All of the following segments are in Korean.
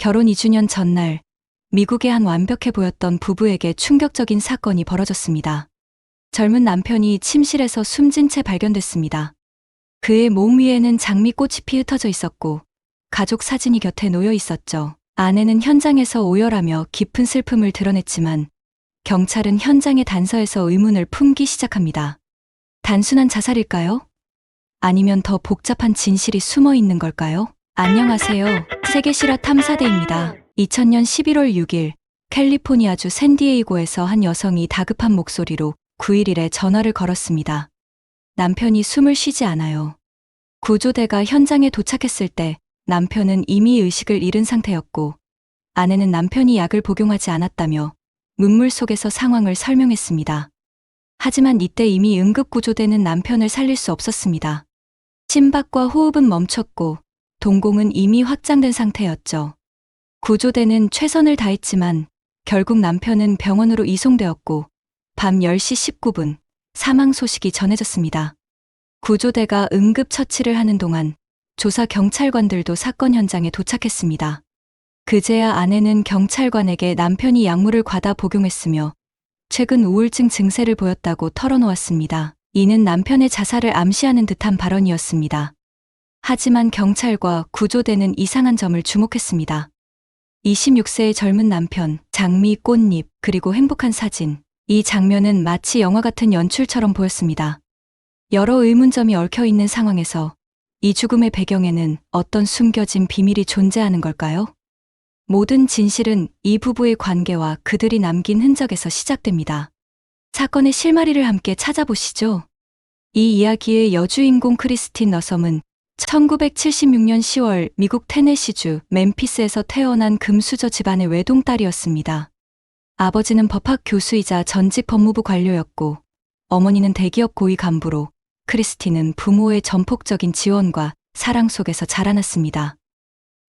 결혼 2주년 전날, 미국의 한 완벽해 보였던 부부에게 충격적인 사건이 벌어졌습니다. 젊은 남편이 침실에서 숨진 채 발견됐습니다. 그의 몸 위에는 장미꽃이 흩어져 있었고 가족 사진이 곁에 놓여 있었죠. 아내는 현장에서 오열하며 깊은 슬픔을 드러냈지만 경찰은 현장의 단서에서 의문을 품기 시작합니다. 단순한 자살일까요? 아니면 더 복잡한 진실이 숨어 있는 걸까요? 안녕하세요. 세계실화 탐사대입니다. 2000년 11월 6일 캘리포니아주 샌디에이고에서 한 여성이 다급한 목소리로 911에 전화를 걸었습니다. 남편이 숨을 쉬지 않아요. 구조대가 현장에 도착했을 때 남편은 이미 의식을 잃은 상태였고 아내는 남편이 약을 복용하지 않았다며 문물 속에서 상황을 설명했습니다. 하지만 이때 이미 응급구조대는 남편을 살릴 수 없었습니다. 심박과 호흡은 멈췄고 동공은 이미 확장된 상태였죠. 구조대는 최선을 다했지만 결국 남편은 병원으로 이송되었고 밤 10시 19분 사망 소식이 전해졌습니다. 구조대가 응급처치를 하는 동안 조사 경찰관들도 사건 현장에 도착했습니다. 그제야 아내는 경찰관에게 남편이 약물을 과다 복용했으며 최근 우울증 증세를 보였다고 털어놓았습니다. 이는 남편의 자살을 암시하는 듯한 발언이었습니다. 하지만 경찰과 구조대는 이상한 점을 주목했습니다. 26세의 젊은 남편, 장미, 꽃잎, 그리고 행복한 사진. 이 장면은 마치 영화 같은 연출처럼 보였습니다. 여러 의문점이 얽혀있는 상황에서 이 죽음의 배경에는 어떤 숨겨진 비밀이 존재하는 걸까요? 모든 진실은 이 부부의 관계와 그들이 남긴 흔적에서 시작됩니다. 사건의 실마리를 함께 찾아보시죠. 이 이야기의 여주인공 크리스틴 너섬은 1976년 10월 미국 테네시주 멤피스에서 태어난 금수저 집안의 외동딸이었습니다. 아버지는 법학 교수이자 전직 법무부 관료였고 어머니는 대기업 고위 간부로 크리스틴은 부모의 전폭적인 지원과 사랑 속에서 자라났습니다.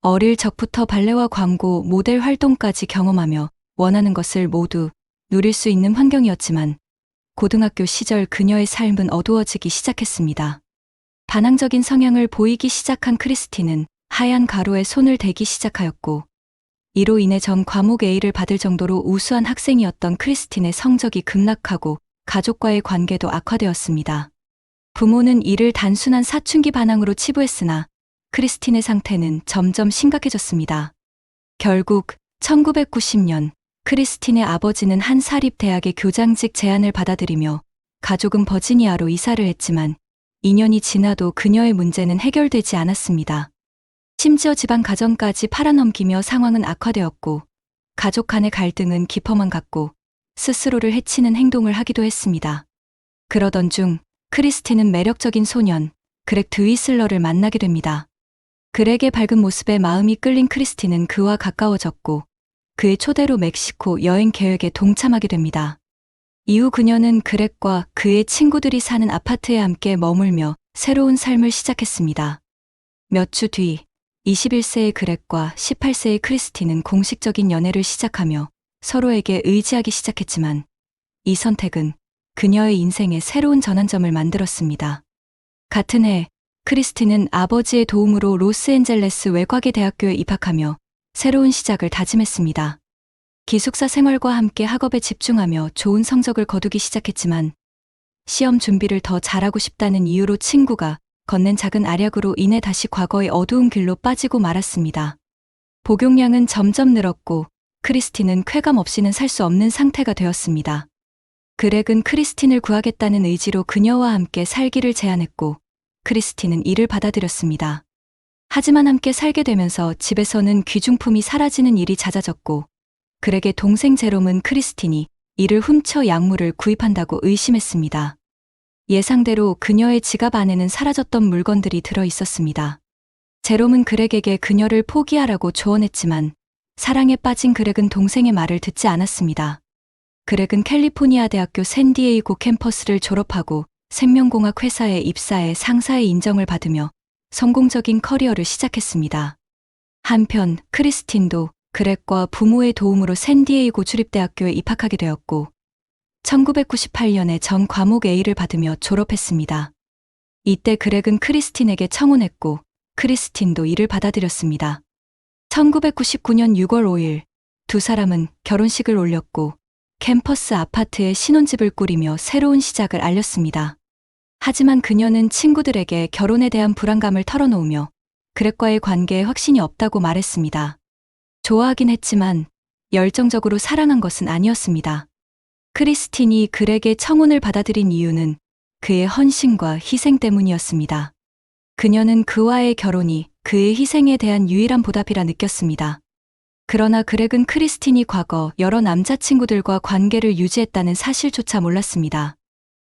어릴 적부터 발레와 광고, 모델 활동까지 경험하며 원하는 것을 모두 누릴 수 있는 환경이었지만 고등학교 시절 그녀의 삶은 어두워지기 시작했습니다. 반항적인 성향을 보이기 시작한 크리스틴은 하얀 가루에 손을 대기 시작하였고 이로 인해 전 과목 A를 받을 정도로 우수한 학생이었던 크리스틴의 성적이 급락하고 가족과의 관계도 악화되었습니다. 부모는 이를 단순한 사춘기 반항으로 치부했으나 크리스틴의 상태는 점점 심각해졌습니다. 결국 1990년 크리스틴의 아버지는 한 사립대학의 교장직 제안을 받아들이며 가족은 버지니아로 이사를 했지만 2년이 지나도 그녀의 문제는 해결되지 않았습니다. 심지어 집안 가정까지 팔아넘기며 상황은 악화되었고 가족 간의 갈등은 깊어만 갔고 스스로를 해치는 행동을 하기도 했습니다. 그러던 중 크리스틴은 매력적인 소년 그렉 드위슬러를 만나게 됩니다. 그렉의 밝은 모습에 마음이 끌린 크리스틴은 그와 가까워졌고 그의 초대로 멕시코 여행 계획에 동참하게 됩니다. 이후 그녀는 그렉과 그의 친구들이 사는 아파트에 함께 머물며 새로운 삶을 시작했습니다. 몇 주 뒤 21세의 그렉과 18세의 크리스틴은 공식적인 연애를 시작하며 서로에게 의지하기 시작했지만 이 선택은 그녀의 인생에 새로운 전환점을 만들었습니다. 같은 해 크리스틴은 아버지의 도움으로 로스앤젤레스 외곽의 대학교에 입학하며 새로운 시작을 다짐했습니다. 기숙사 생활과 함께 학업에 집중하며 좋은 성적을 거두기 시작했지만 시험 준비를 더 잘하고 싶다는 이유로 친구가 건넨 작은 알약으로 인해 다시 과거의 어두운 길로 빠지고 말았습니다. 복용량은 점점 늘었고 크리스틴은 쾌감 없이는 살 수 없는 상태가 되었습니다. 그렉은 크리스틴을 구하겠다는 의지로 그녀와 함께 살기를 제안했고 크리스틴은 이를 받아들였습니다. 하지만 함께 살게 되면서 집에서는 귀중품이 사라지는 일이 잦아졌고 그렉의 동생 제롬은 크리스틴이 이를 훔쳐 약물을 구입한다고 의심했습니다. 예상대로 그녀의 지갑 안에는 사라졌던 물건들이 들어 있었습니다. 제롬은 그렉에게 그녀를 포기하라고 조언했지만 사랑에 빠진 그렉은 동생의 말을 듣지 않았습니다. 그렉은 캘리포니아 대학교 샌디에이고 캠퍼스를 졸업하고 생명공학 회사에 입사해 상사의 인정을 받으며 성공적인 커리어를 시작했습니다. 한편 크리스틴도 그렉과 부모의 도움으로 샌디에이고 주립대학교에 입학하게 되었고 1998년에 전 과목 A를 받으며 졸업했습니다. 이때 그렉은 크리스틴에게 청혼했고 크리스틴도 이를 받아들였습니다. 1999년 6월 5일 두 사람은 결혼식을 올렸고 캠퍼스 아파트에 신혼집을 꾸리며 새로운 시작을 알렸습니다. 하지만 그녀는 친구들에게 결혼에 대한 불안감을 털어놓으며 그렉과의 관계에 확신이 없다고 말했습니다. 좋아하긴 했지만 열정적으로 사랑한 것은 아니었습니다. 크리스틴이 그렉의 청혼을 받아들인 이유는 그의 헌신과 희생 때문이었습니다. 그녀는 그와의 결혼이 그의 희생에 대한 유일한 보답이라 느꼈습니다. 그러나 그렉은 크리스틴이 과거 여러 남자친구들과 관계를 유지했다는 사실조차 몰랐습니다.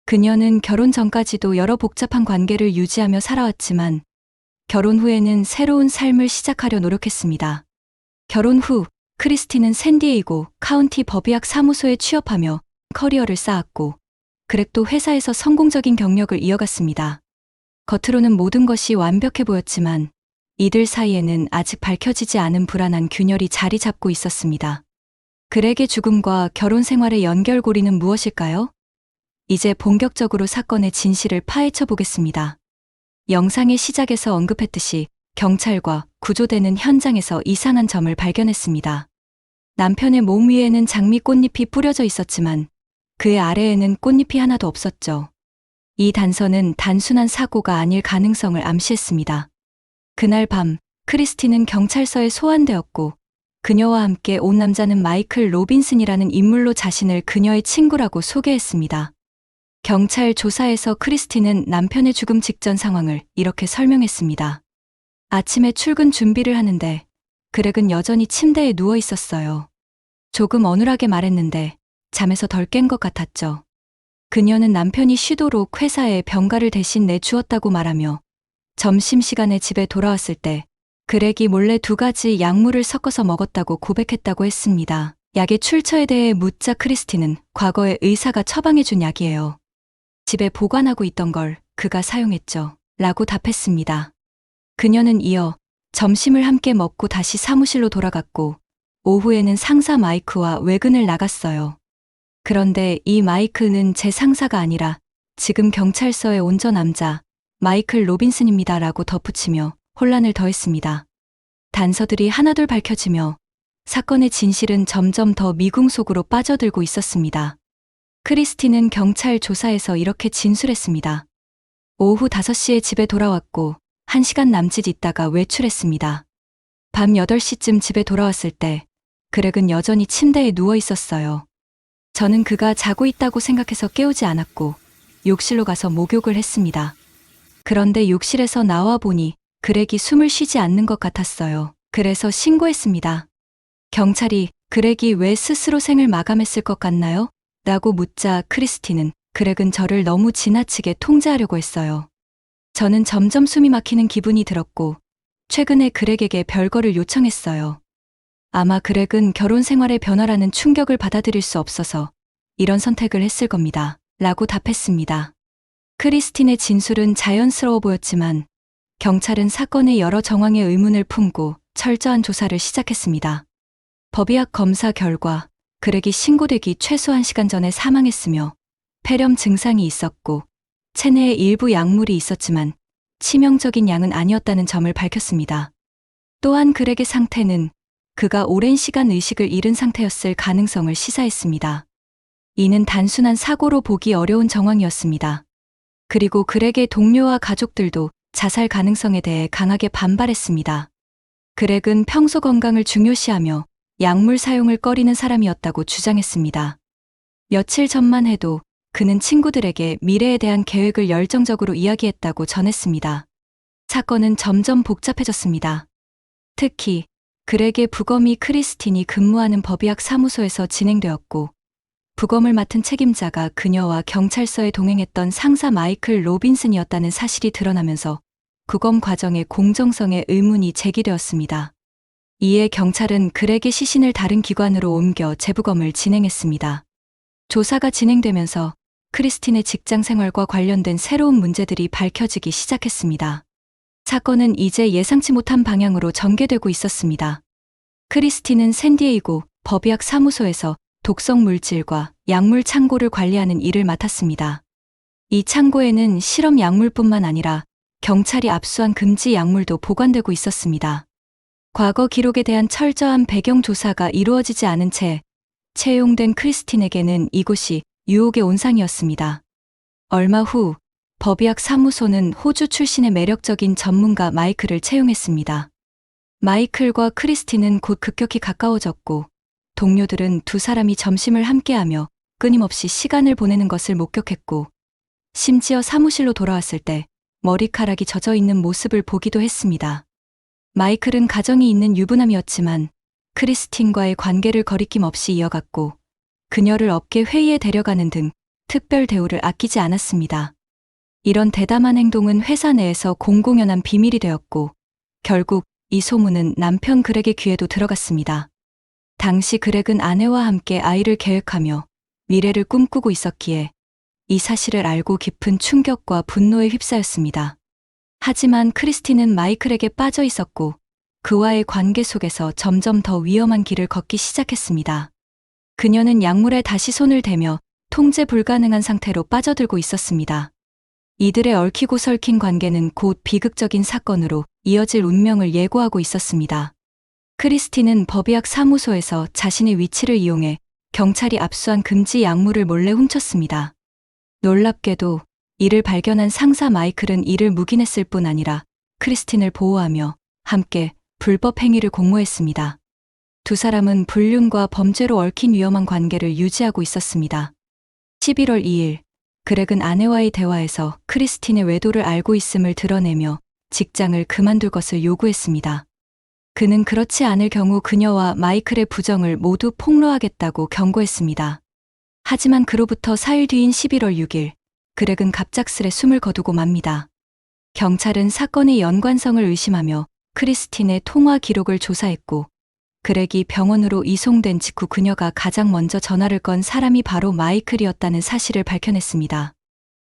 그녀는 결혼 전까지도 여러 복잡한 관계를 유지하며 살아왔지만 결혼 후에는 새로운 삶을 시작하려 노력했습니다. 결혼 후 크리스틴은 샌디에이고 카운티 법의학 사무소에 취업하며 커리어를 쌓았고 그렉도 회사에서 성공적인 경력을 이어갔습니다. 겉으로는 모든 것이 완벽해 보였지만 이들 사이에는 아직 밝혀지지 않은 불안한 균열이 자리 잡고 있었습니다. 그렉의 죽음과 결혼 생활의 연결고리는 무엇일까요? 이제 본격적으로 사건의 진실을 파헤쳐 보겠습니다. 영상의 시작에서 언급했듯이 경찰과 구조대는 현장에서 이상한 점을 발견했습니다. 남편의 몸 위에는 장미 꽃잎이 뿌려져 있었지만 그의 아래에는 꽃잎이 하나도 없었죠. 이 단서는 단순한 사고가 아닐 가능성을 암시했습니다. 그날 밤 크리스틴은 경찰서에 소환되었고 그녀와 함께 온 남자는 마이클 로빈슨이라는 인물로 자신을 그녀의 친구라고 소개했습니다. 경찰 조사에서 크리스틴은 남편의 죽음 직전 상황을 이렇게 설명했습니다. 아침에 출근 준비를 하는데 그렉은 여전히 침대에 누워 있었어요. 조금 어눌하게 말했는데 잠에서 덜 깬 것 같았죠. 그녀는 남편이 쉬도록 회사에 병가를 대신 내주었다고 말하며 점심시간에 집에 돌아왔을 때 그렉이 몰래 2가지 약물을 섞어서 먹었다고 고백했다고 했습니다. 약의 출처에 대해 묻자 크리스틴은 과거에 의사가 처방해준 약이에요. 집에 보관하고 있던 걸 그가 사용했죠. 라고 답했습니다. 그녀는 이어 점심을 함께 먹고 다시 사무실로 돌아갔고 오후에는 상사 마이크와 외근을 나갔어요. 그런데 이 마이클은 제 상사가 아니라 지금 경찰서에 온 저 남자 마이클 로빈슨입니다 라고 덧붙이며 혼란을 더했습니다. 단서들이 하나둘 밝혀지며 사건의 진실은 점점 더 미궁 속으로 빠져들고 있었습니다. 크리스틴은 경찰 조사에서 이렇게 진술했습니다. 오후 5시에 집에 돌아왔고 1시간 남짓 있다가 외출했습니다. 밤 8시쯤 집에 돌아왔을 때 그렉은 여전히 침대에 누워 있었어요. 저는 그가 자고 있다고 생각해서 깨우지 않았고 욕실로 가서 목욕을 했습니다. 그런데 욕실에서 나와 보니 그렉이 숨을 쉬지 않는 것 같았어요. 그래서 신고했습니다. 경찰이 그렉이 왜 스스로 생을 마감했을 것 같나요? 라고 묻자 크리스틴은 그렉은 저를 너무 지나치게 통제하려고 했어요. 저는 점점 숨이 막히는 기분이 들었고 최근에 그렉에게 별거를 요청했어요. 아마 그렉은 결혼 생활의 변화라는 충격을 받아들일 수 없어서 이런 선택을 했을 겁니다. 라고 답했습니다. 크리스틴의 진술은 자연스러워 보였지만 경찰은 사건의 여러 정황에 의문을 품고 철저한 조사를 시작했습니다. 법의학 검사 결과 그렉이 신고되기 최소 1시간 전에 사망했으며 폐렴 증상이 있었고 체내에 일부 약물이 있었지만 치명적인 양은 아니었다는 점을 밝혔습니다. 또한 그렉의 상태는 그가 오랜 시간 의식을 잃은 상태였을 가능성을 시사했습니다. 이는 단순한 사고로 보기 어려운 정황이었습니다. 그리고 그렉의 동료와 가족들도 자살 가능성에 대해 강하게 반발했습니다. 그렉은 평소 건강을 중요시하며 약물 사용을 꺼리는 사람이었다고 주장했습니다. 며칠 전만 해도 그는 친구들에게 미래에 대한 계획을 열정적으로 이야기했다고 전했습니다. 사건은 점점 복잡해졌습니다. 특히 그렉의 부검이 크리스틴이 근무하는 법의학 사무소에서 진행되었고 부검을 맡은 책임자가 그녀와 경찰서에 동행했던 상사 마이클 로빈슨이었다는 사실이 드러나면서 부검 과정의 공정성에 의문이 제기되었습니다. 이에 경찰은 그렉의 시신을 다른 기관으로 옮겨 재부검을 진행했습니다. 조사가 진행되면서 크리스틴의 직장 생활과 관련된 새로운 문제들이 밝혀지기 시작했습니다. 사건은 이제 예상치 못한 방향으로 전개되고 있었습니다. 크리스틴은 샌디에이고 법의학 사무소에서 독성 물질과 약물 창고를 관리하는 일을 맡았습니다. 이 창고에는 실험 약물뿐만 아니라 경찰이 압수한 금지 약물도 보관되고 있었습니다. 과거 기록에 대한 철저한 배경 조사가 이루어지지 않은 채 채용된 크리스틴에게는 이곳이 유혹의 온상이었습니다. 얼마 후 법의학 사무소는 호주 출신의 매력적인 전문가 마이클을 채용했습니다. 마이클과 크리스틴은 곧 급격히 가까워졌고 동료들은 두 사람이 점심을 함께하며 끊임없이 시간을 보내는 것을 목격했고 심지어 사무실로 돌아왔을 때 머리카락이 젖어 있는 모습을 보기도 했습니다. 마이클은 가정이 있는 유부남이었지만 크리스틴과의 관계를 거리낌 없이 이어갔고 그녀를 업계 회의에 데려가는 등 특별 대우를 아끼지 않았습니다. 이런 대담한 행동은 회사 내에서 공공연한 비밀이 되었고 결국 이 소문은 남편 그렉의 귀에도 들어갔습니다. 당시 그렉은 아내와 함께 아이를 계획하며 미래를 꿈꾸고 있었기에 이 사실을 알고 깊은 충격과 분노에 휩싸였습니다. 하지만 크리스틴은 마이클에게 빠져 있었고 그와의 관계 속에서 점점 더 위험한 길을 걷기 시작했습니다. 그녀는 약물에 다시 손을 대며 통제 불가능한 상태로 빠져들고 있었습니다. 이들의 얽히고 설킨 관계는 곧 비극적인 사건으로 이어질 운명을 예고하고 있었습니다. 크리스틴은 법의학 사무소에서 자신의 위치를 이용해 경찰이 압수한 금지 약물을 몰래 훔쳤습니다. 놀랍게도 이를 발견한 상사 마이클은 이를 묵인했을 뿐 아니라 크리스틴을 보호하며 함께 불법 행위를 공모했습니다. 두 사람은 불륜과 범죄로 얽힌 위험한 관계를 유지하고 있었습니다. 11월 2일, 그렉은 아내와의 대화에서 크리스틴의 외도를 알고 있음을 드러내며 직장을 그만둘 것을 요구했습니다. 그는 그렇지 않을 경우 그녀와 마이클의 부정을 모두 폭로하겠다고 경고했습니다. 하지만 그로부터 4일 뒤인 11월 6일, 그렉은 갑작스레 숨을 거두고 맙니다. 경찰은 사건의 연관성을 의심하며 크리스틴의 통화 기록을 조사했고 그렉이 병원으로 이송된 직후 그녀가 가장 먼저 전화를 건 사람이 바로 마이클이었다는 사실을 밝혀냈습니다.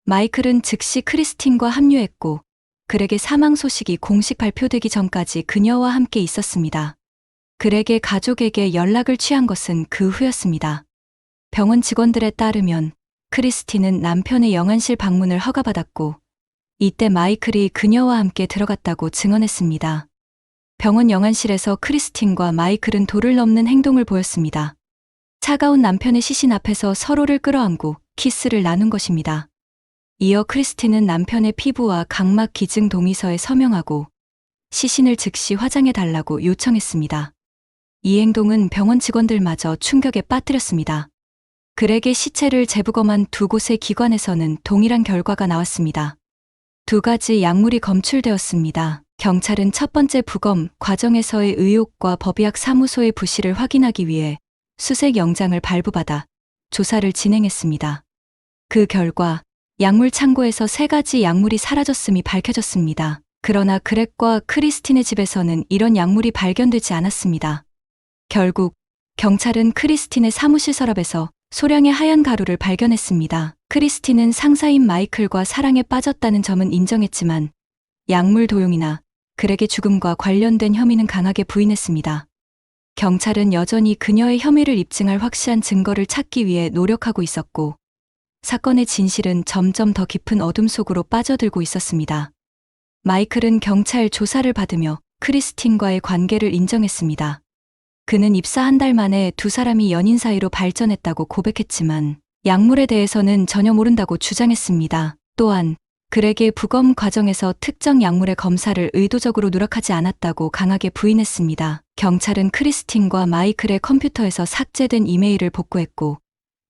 마이클은 즉시 크리스틴과 합류했고 그렉의 사망 소식이 공식 발표되기 전까지 그녀와 함께 있었습니다. 그렉의 가족에게 연락을 취한 것은 그 후였습니다. 병원 직원들에 따르면 크리스틴은 남편의 영안실 방문을 허가받았고 이때 마이클이 그녀와 함께 들어갔다고 증언했습니다. 병원 영안실에서 크리스틴과 마이클은 도를 넘는 행동을 보였습니다. 차가운 남편의 시신 앞에서 서로를 끌어안고 키스를 나눈 것입니다. 이어 크리스틴은 남편의 피부와 각막 기증 동의서에 서명하고 시신을 즉시 화장해달라고 요청했습니다. 이 행동은 병원 직원들마저 충격에 빠뜨렸습니다. 그렉의 시체를 재부검한 두 곳의 기관에서는 동일한 결과가 나왔습니다. 두 가지 약물이 검출되었습니다. 경찰은 첫 번째 부검 과정에서의 의혹과 법의학 사무소의 부실을 확인하기 위해 수색 영장을 발부받아 조사를 진행했습니다. 그 결과 약물 창고에서 3가지 약물이 사라졌음이 밝혀졌습니다. 그러나 그렉과 크리스틴의 집에서는 이런 약물이 발견되지 않았습니다. 결국 경찰은 크리스틴의 사무실 서랍에서 소량의 하얀 가루를 발견했습니다. 크리스틴은 상사인 마이클과 사랑에 빠졌다는 점은 인정했지만 약물 도용이나 그렉의 죽음과 관련된 혐의는 강하게 부인했습니다. 경찰은 여전히 그녀의 혐의를 입증할 확실한 증거를 찾기 위해 노력하고 있었고 사건의 진실은 점점 더 깊은 어둠 속으로 빠져들고 있었습니다. 마이클은 경찰 조사를 받으며 크리스틴과의 관계를 인정했습니다. 그는 입사 한 달 만에 두 사람이 연인 사이로 발전했다고 고백했지만 약물에 대해서는 전혀 모른다고 주장했습니다. 또한 그렉의 부검 과정에서 특정 약물의 검사를 의도적으로 누락하지 않았다고 강하게 부인했습니다. 경찰은 크리스틴과 마이클의 컴퓨터에서 삭제된 이메일을 복구했고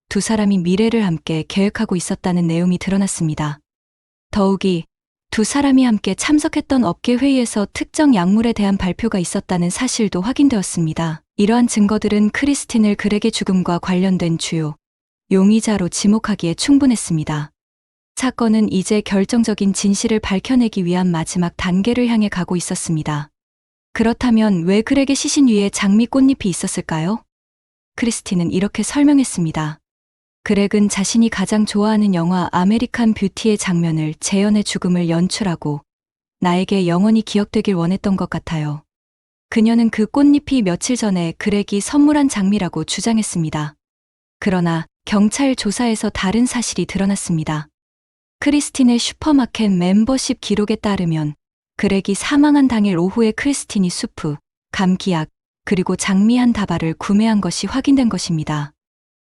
두 사람이 미래를 함께 계획하고 있었다는 내용이 드러났습니다. 더욱이 두 사람이 함께 참석했던 업계 회의에서 특정 약물에 대한 발표가 있었다는 사실도 확인되었습니다. 이러한 증거들은 크리스틴을 그렉의 죽음과 관련된 주요 용의자로 지목하기에 충분했습니다. 사건은 이제 결정적인 진실을 밝혀내기 위한 마지막 단계를 향해 가고 있었습니다. 그렇다면 왜 그렉의 시신 위에 장미 꽃잎이 있었을까요? 크리스틴은 이렇게 설명했습니다. 그렉은 자신이 가장 좋아하는 영화 아메리칸 뷰티의 장면을 재현의 죽음을 연출하고 나에게 영원히 기억되길 원했던 것 같아요. 그녀는 그 꽃잎이 며칠 전에 그렉이 선물한 장미라고 주장했습니다. 그러나 경찰 조사에서 다른 사실이 드러났습니다. 크리스틴의 슈퍼마켓 멤버십 기록에 따르면 그렉이 사망한 당일 오후에 크리스틴이 수프, 감기약, 그리고 장미 한 다발을 구매한 것이 확인된 것입니다.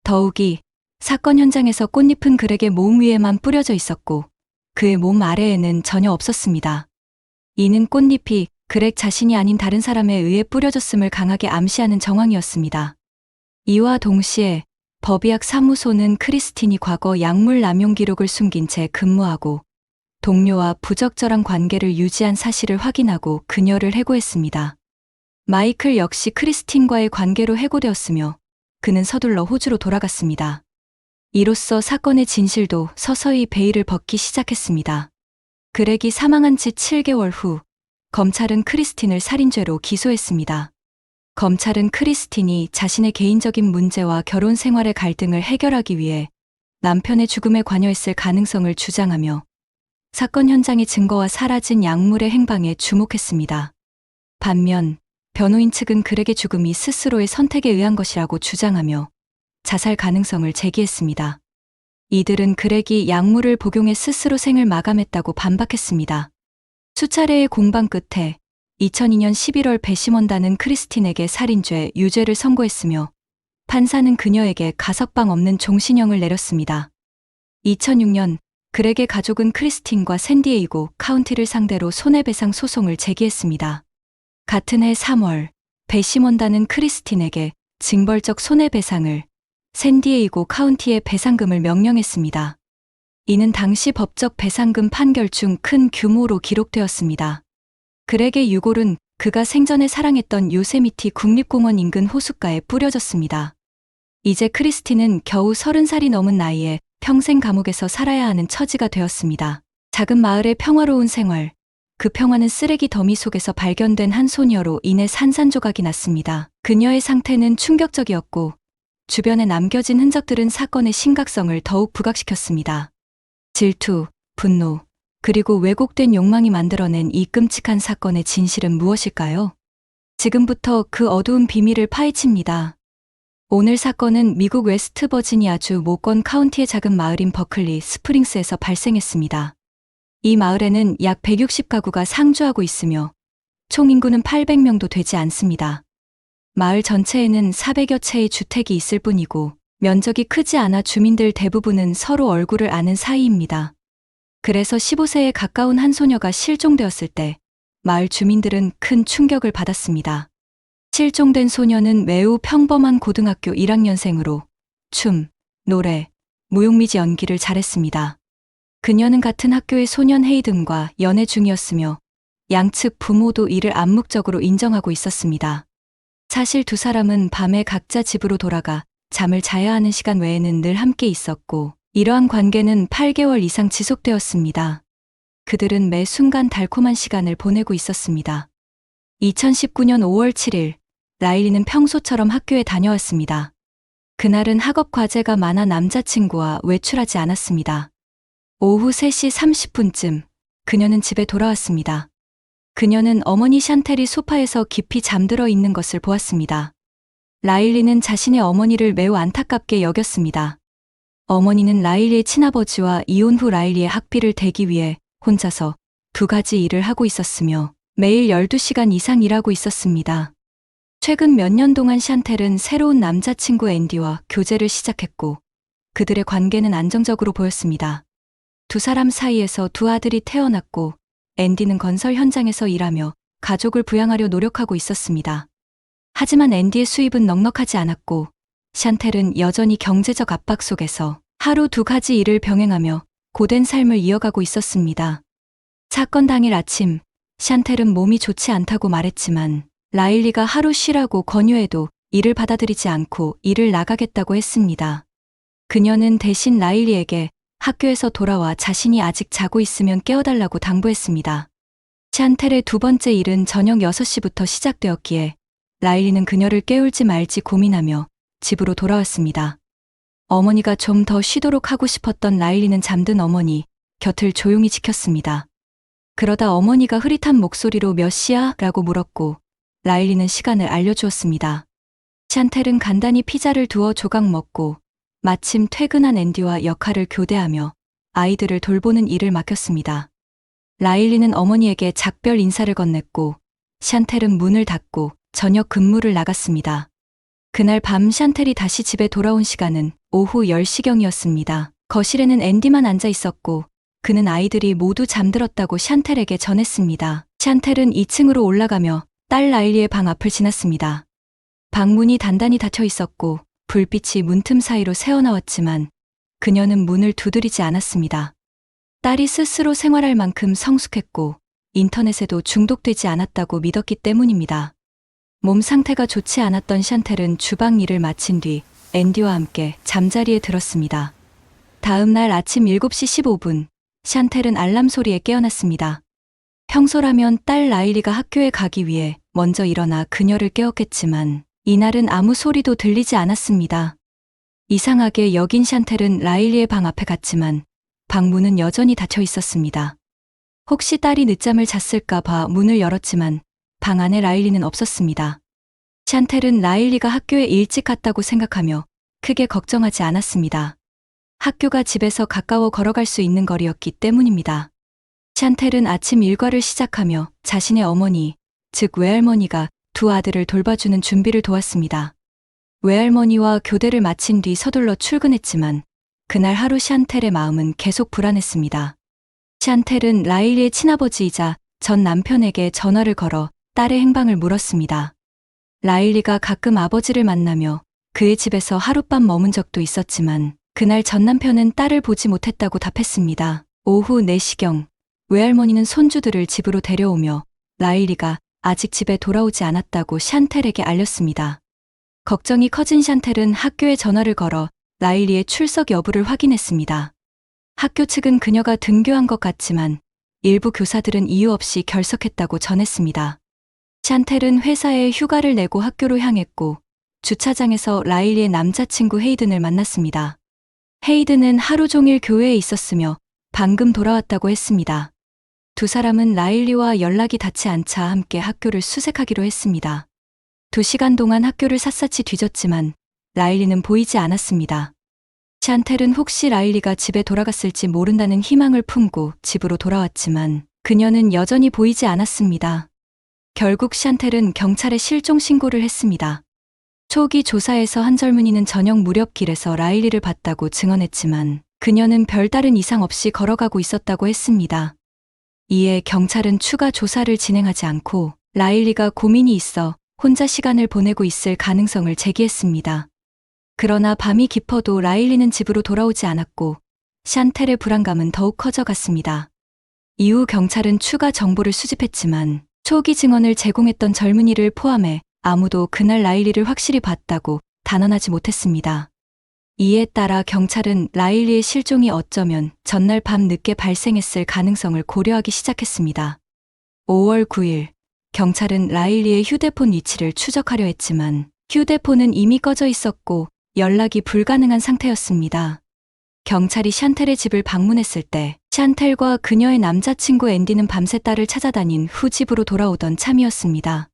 더욱이 사건 현장에서 꽃잎은 그렉의 몸 위에만 뿌려져 있었고 그의 몸 아래에는 전혀 없었습니다. 이는 꽃잎이 그렉 자신이 아닌 다른 사람에 의해 뿌려졌음을 강하게 암시하는 정황이었습니다. 이와 동시에 법의학 사무소는 크리스틴이 과거 약물 남용 기록을 숨긴 채 근무하고 동료와 부적절한 관계를 유지한 사실을 확인하고 그녀를 해고했습니다. 마이클 역시 크리스틴과의 관계로 해고되었으며 그는 서둘러 호주로 돌아갔습니다. 이로써 사건의 진실도 서서히 베일을 벗기 시작했습니다. 그렉이 사망한 지 7개월 후 검찰은 크리스틴을 살인죄로 기소했습니다. 검찰은 크리스틴이 자신의 개인적인 문제와 결혼 생활의 갈등을 해결하기 위해 남편의 죽음에 관여했을 가능성을 주장하며 사건 현장의 증거와 사라진 약물의 행방에 주목했습니다. 반면 변호인 측은 그렉의 죽음이 스스로의 선택에 의한 것이라고 주장하며 자살 가능성을 제기했습니다. 이들은 그렉이 약물을 복용해 스스로 생을 마감했다고 반박했습니다. 수차례의 공방 끝에 2002년 11월 배심원단은 크리스틴에게 살인죄, 유죄를 선고했으며 판사는 그녀에게 가석방 없는 종신형을 내렸습니다. 2006년 그렉의 가족은 크리스틴과 샌디에이고 카운티를 상대로 손해배상 소송을 제기했습니다. 같은 해 3월 배심원단은 크리스틴에게 징벌적 손해배상을, 샌디에이고 카운티의 배상금을 명령했습니다. 이는 당시 법적 배상금 판결 중 큰 규모로 기록되었습니다. 그렉의 유골은 그가 생전에 사랑했던 요세미티 국립공원 인근 호숫가에 뿌려졌습니다. 이제 크리스틴은 겨우 30살이 넘은 나이에 평생 감옥에서 살아야 하는 처지가 되었습니다. 작은 마을의 평화로운 생활, 그 평화는 쓰레기 더미 속에서 발견된 한 소녀로 인해 산산조각이 났습니다. 그녀의 상태는 충격적이었고 주변에 남겨진 흔적들은 사건의 심각성을 더욱 부각시켰습니다. 질투, 분노, 그리고 왜곡된 욕망이 만들어낸 이 끔찍한 사건의 진실은 무엇일까요? 지금부터 그 어두운 비밀을 파헤칩니다. 오늘 사건은 미국 웨스트 버지니아주 모건 카운티의 작은 마을인 버클리 스프링스에서 발생했습니다. 이 마을에는 약 160가구가 상주하고 있으며 총 인구는 800명도 되지 않습니다. 마을 전체에는 400여 채의 주택이 있을 뿐이고 면적이 크지 않아 주민들 대부분은 서로 얼굴을 아는 사이입니다. 그래서 15세에 가까운 한 소녀가 실종되었을 때 마을 주민들은 큰 충격을 받았습니다. 실종된 소녀는 매우 평범한 고등학교 1학년생으로 춤, 노래, 무용미지 연기를 잘했습니다. 그녀는 같은 학교의 소년 헤이든과 연애 중이었으며 양측 부모도 이를 암묵적으로 인정하고 있었습니다. 사실 두 사람은 밤에 각자 집으로 돌아가 잠을 자야 하는 시간 외에는 늘 함께 있었고 이러한 관계는 8개월 이상 지속되었습니다. 그들은 매 순간 달콤한 시간을 보내고 있었습니다. 2019년 5월 7일, 라일리는 평소처럼 학교에 다녀왔습니다. 그날은 학업 과제가 많아 남자친구와 외출하지 않았습니다. 오후 3시 30분쯤 그녀는 집에 돌아왔습니다. 그녀는 어머니 샨텔이 소파에서 깊이 잠들어 있는 것을 보았습니다. 라일리는 자신의 어머니를 매우 안타깝게 여겼습니다. 어머니는 라일리의 친아버지와 이혼 후 라일리의 학비를 대기 위해 혼자서 2가지 일을 하고 있었으며 매일 12시간 이상 일하고 있었습니다. 최근 몇 년 동안 샨텔은 새로운 남자친구 앤디와 교제를 시작했고 그들의 관계는 안정적으로 보였습니다. 두 사람 사이에서 2아들이 태어났고 앤디는 건설 현장에서 일하며 가족을 부양하려 노력하고 있었습니다. 하지만 앤디의 수입은 넉넉하지 않았고 샨텔은 여전히 경제적 압박 속에서 하루 2가지 일을 병행하며 고된 삶을 이어가고 있었습니다. 사건 당일 아침, 샨텔은 몸이 좋지 않다고 말했지만 라일리가 하루 쉬라고 권유해도 이를 받아들이지 않고 일을 나가겠다고 했습니다. 그녀는 대신 라일리에게 학교에서 돌아와 자신이 아직 자고 있으면 깨워달라고 당부했습니다. 샨텔의 2번째 일은 저녁 6시부터 시작되었기에 라일리는 그녀를 깨울지 말지 고민하며 집으로 돌아왔습니다. 어머니가 좀 더 쉬도록 하고 싶었던 라일리는 잠든 어머니 곁을 조용히 지켰습니다. 그러다 어머니가 흐릿한 목소리로 몇 시야? 라고 물었고 라일리는 시간을 알려주었습니다. 샨텔은 간단히 피자를 두어 조각 먹고 마침 퇴근한 앤디와 역할을 교대하며 아이들을 돌보는 일을 맡겼습니다. 라일리는 어머니에게 작별 인사를 건넸고 샨텔은 문을 닫고 저녁 근무를 나갔습니다. 그날 밤 샨텔이 다시 집에 돌아온 시간은 오후 10시경이었습니다. 거실에는 앤디만 앉아 있었고 그는 아이들이 모두 잠들었다고 샨텔에게 전했습니다. 샨텔은 2층으로 올라가며 딸 라일리의 방 앞을 지났습니다. 방문이 단단히 닫혀 있었고 불빛이 문틈 사이로 새어나왔지만 그녀는 문을 두드리지 않았습니다. 딸이 스스로 생활할 만큼 성숙했고 인터넷에도 중독되지 않았다고 믿었기 때문입니다. 몸 상태가 좋지 않았던 샨텔은 주방 일을 마친 뒤 앤디와 함께 잠자리에 들었습니다. 다음 날 아침 7시 15분, 샨텔은 알람 소리에 깨어났습니다. 평소라면 딸 라일리가 학교에 가기 위해 먼저 일어나 그녀를 깨웠겠지만 이날은 아무 소리도 들리지 않았습니다. 이상하게 여긴 샨텔은 라일리의 방 앞에 갔지만 방문은 여전히 닫혀 있었습니다. 혹시 딸이 늦잠을 잤을까 봐 문을 열었지만 방 안에 라일리는 없었습니다. 샨텔은 라일리가 학교에 일찍 갔다고 생각하며 크게 걱정하지 않았습니다. 학교가 집에서 가까워 걸어갈 수 있는 거리였기 때문입니다. 샨텔은 아침 일과를 시작하며 자신의 어머니, 즉 외할머니가 두 아들을 돌봐주는 준비를 도왔습니다. 외할머니와 교대를 마친 뒤 서둘러 출근했지만 그날 하루 샨텔의 마음은 계속 불안했습니다. 샨텔은 라일리의 친아버지이자 전 남편에게 전화를 걸어 딸의 행방을 물었습니다. 라일리가 가끔 아버지를 만나며 그의 집에서 하룻밤 머문 적도 있었지만 그날 전 남편은 딸을 보지 못했다고 답했습니다. 오후 4시경 외할머니는 손주들을 집으로 데려오며 라일리가 아직 집에 돌아오지 않았다고 샨텔에게 알렸습니다. 걱정이 커진 샨텔은 학교에 전화를 걸어 라일리의 출석 여부를 확인했습니다. 학교 측은 그녀가 등교한 것 같지만 일부 교사들은 이유 없이 결석했다고 전했습니다. 샨텔은 회사에 휴가를 내고 학교로 향했고 주차장에서 라일리의 남자친구 헤이든을 만났습니다. 헤이든은 하루 종일 교회에 있었으며 방금 돌아왔다고 했습니다. 두 사람은 라일리와 연락이 닿지 않자 함께 학교를 수색하기로 했습니다. 2시간 동안 학교를 샅샅이 뒤졌지만 라일리는 보이지 않았습니다. 샨텔은 혹시 라일리가 집에 돌아갔을지 모른다는 희망을 품고 집으로 돌아왔지만 그녀는 여전히 보이지 않았습니다. 결국 샨텔은 경찰에 실종 신고를 했습니다. 초기 조사에서 한 젊은이는 저녁 무렵 길에서 라일리를 봤다고 증언했지만 그녀는 별다른 이상 없이 걸어가고 있었다고 했습니다. 이에 경찰은 추가 조사를 진행하지 않고 라일리가 고민이 있어 혼자 시간을 보내고 있을 가능성을 제기했습니다. 그러나 밤이 깊어도 라일리는 집으로 돌아오지 않았고 샨텔의 불안감은 더욱 커져갔습니다. 이후 경찰은 추가 정보를 수집했지만 초기 증언을 제공했던 젊은이를 포함해 아무도 그날 라일리를 확실히 봤다고 단언하지 못했습니다. 이에 따라 경찰은 라일리의 실종이 어쩌면 전날 밤 늦게 발생했을 가능성을 고려하기 시작했습니다. 5월 9일, 경찰은 라일리의 휴대폰 위치를 추적하려 했지만 휴대폰은 이미 꺼져 있었고 연락이 불가능한 상태였습니다. 경찰이 샨텔의 집을 방문했을 때 샨텔과 그녀의 남자친구 앤디는 밤새 딸을 찾아다닌 후 집으로 돌아오던 참이었습니다.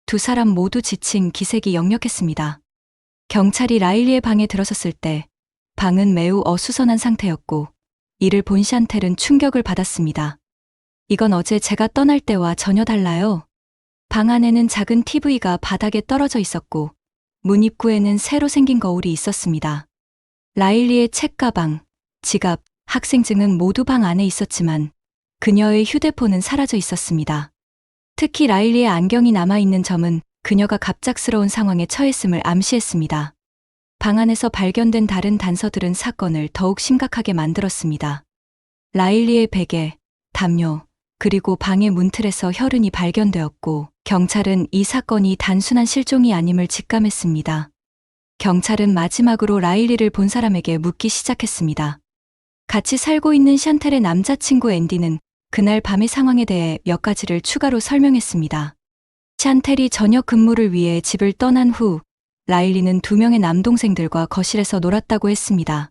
두 사람 모두 지친 기색이 역력했습니다. 경찰이 라일리의 방에 들어섰을 때 방은 매우 어수선한 상태였고 이를 본 샨텔은 충격을 받았습니다. 이건 어제 제가 떠날 때와 전혀 달라요. 방 안에는 작은 TV가 바닥에 떨어져 있었고 문 입구에는 새로 생긴 거울이 있었습니다. 라일리의 책가방, 지갑, 학생증은 모두 방 안에 있었지만 그녀의 휴대폰은 사라져 있었습니다. 특히 라일리의 안경이 남아있는 점은 그녀가 갑작스러운 상황에 처했음을 암시했습니다. 방 안에서 발견된 다른 단서들은 사건을 더욱 심각하게 만들었습니다. 라일리의 베개, 담요, 그리고 방의 문틀에서 혈흔이 발견되었고 경찰은 이 사건이 단순한 실종이 아님을 직감했습니다. 경찰은 마지막으로 라일리를 본 사람에게 묻기 시작했습니다. 같이 살고 있는 샨텔의 남자친구 앤디는 그날 밤의 상황에 대해 몇 가지를 추가로 설명했습니다. 샨텔이 저녁 근무를 위해 집을 떠난 후 라일리는 2명의 남동생들과 거실에서 놀았다고 했습니다.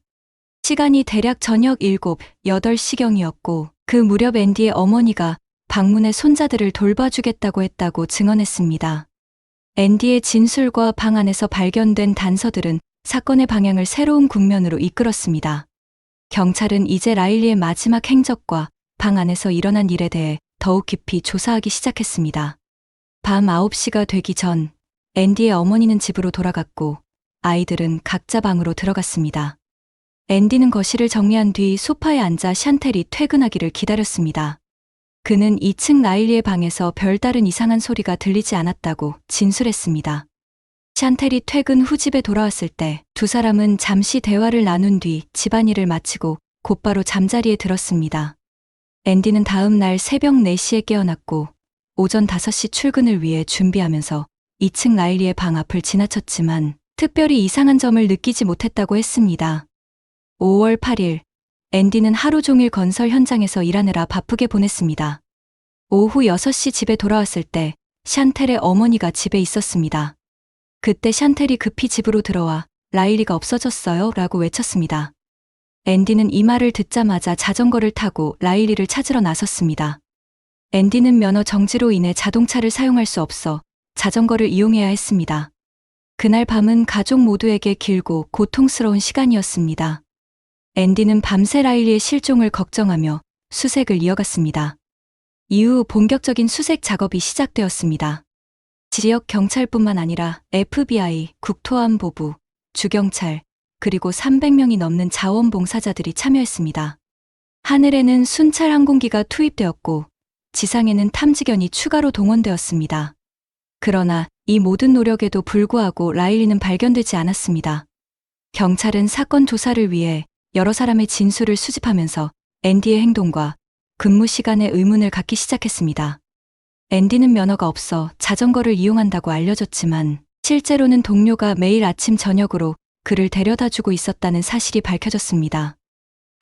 시간이 대략 저녁 7, 8시경이었고 그 무렵 앤디의 어머니가 방문해 손자들을 돌봐주겠다고 했다고 증언했습니다. 앤디의 진술과 방 안에서 발견된 단서들은 사건의 방향을 새로운 국면으로 이끌었습니다. 경찰은 이제 라일리의 마지막 행적과 방 안에서 일어난 일에 대해 더욱 깊이 조사하기 시작했습니다. 밤 9시가 되기 전 앤디의 어머니는 집으로 돌아갔고 아이들은 각자 방으로 들어갔습니다. 앤디는 거실을 정리한 뒤 소파에 앉아 샨텔이 퇴근하기를 기다렸습니다. 그는 2층 라일리의 방에서 별다른 이상한 소리가 들리지 않았다고 진술했습니다. 샨텔이 퇴근 후 집에 돌아왔을 때 두 사람은 잠시 대화를 나눈 뒤 집안일을 마치고 곧바로 잠자리에 들었습니다. 앤디는 다음 날 새벽 4시에 깨어났고 오전 5시 출근을 위해 준비하면서 2층 라일리의 방 앞을 지나쳤지만 특별히 이상한 점을 느끼지 못했다고 했습니다. 5월 8일, 앤디는 하루 종일 건설 현장에서 일하느라 바쁘게 보냈습니다. 오후 6시 집에 돌아왔을 때 샨텔의 어머니가 집에 있었습니다. 그때 샨텔이 급히 집으로 들어와 라일리가 없어졌어요 라고 외쳤습니다. 앤디는 이 말을 듣자마자 자전거를 타고 라일리를 찾으러 나섰습니다. 앤디는 면허 정지로 인해 자동차를 사용할 수 없어 자전거를 이용해야 했습니다. 그날 밤은 가족 모두에게 길고 고통스러운 시간이었습니다. 앤디는 밤새 라일리의 실종을 걱정하며 수색을 이어갔습니다. 이후 본격적인 수색 작업이 시작되었습니다. 지역 경찰뿐만 아니라 FBI, 국토안보부, 주경찰, 그리고 300명이 넘는 자원봉사자들이 참여했습니다. 하늘에는 순찰 항공기가 투입되었고 지상에는 탐지견이 추가로 동원되었습니다. 그러나 이 모든 노력에도 불구하고 라일리는 발견되지 않았습니다. 경찰은 사건 조사를 위해 여러 사람의 진술을 수집하면서 앤디의 행동과 근무 시간에 의문을 갖기 시작했습니다. 앤디는 면허가 없어 자전거를 이용한다고 알려졌지만 실제로는 동료가 매일 아침 저녁으로 그를 데려다주고 있었다는 사실이 밝혀졌습니다.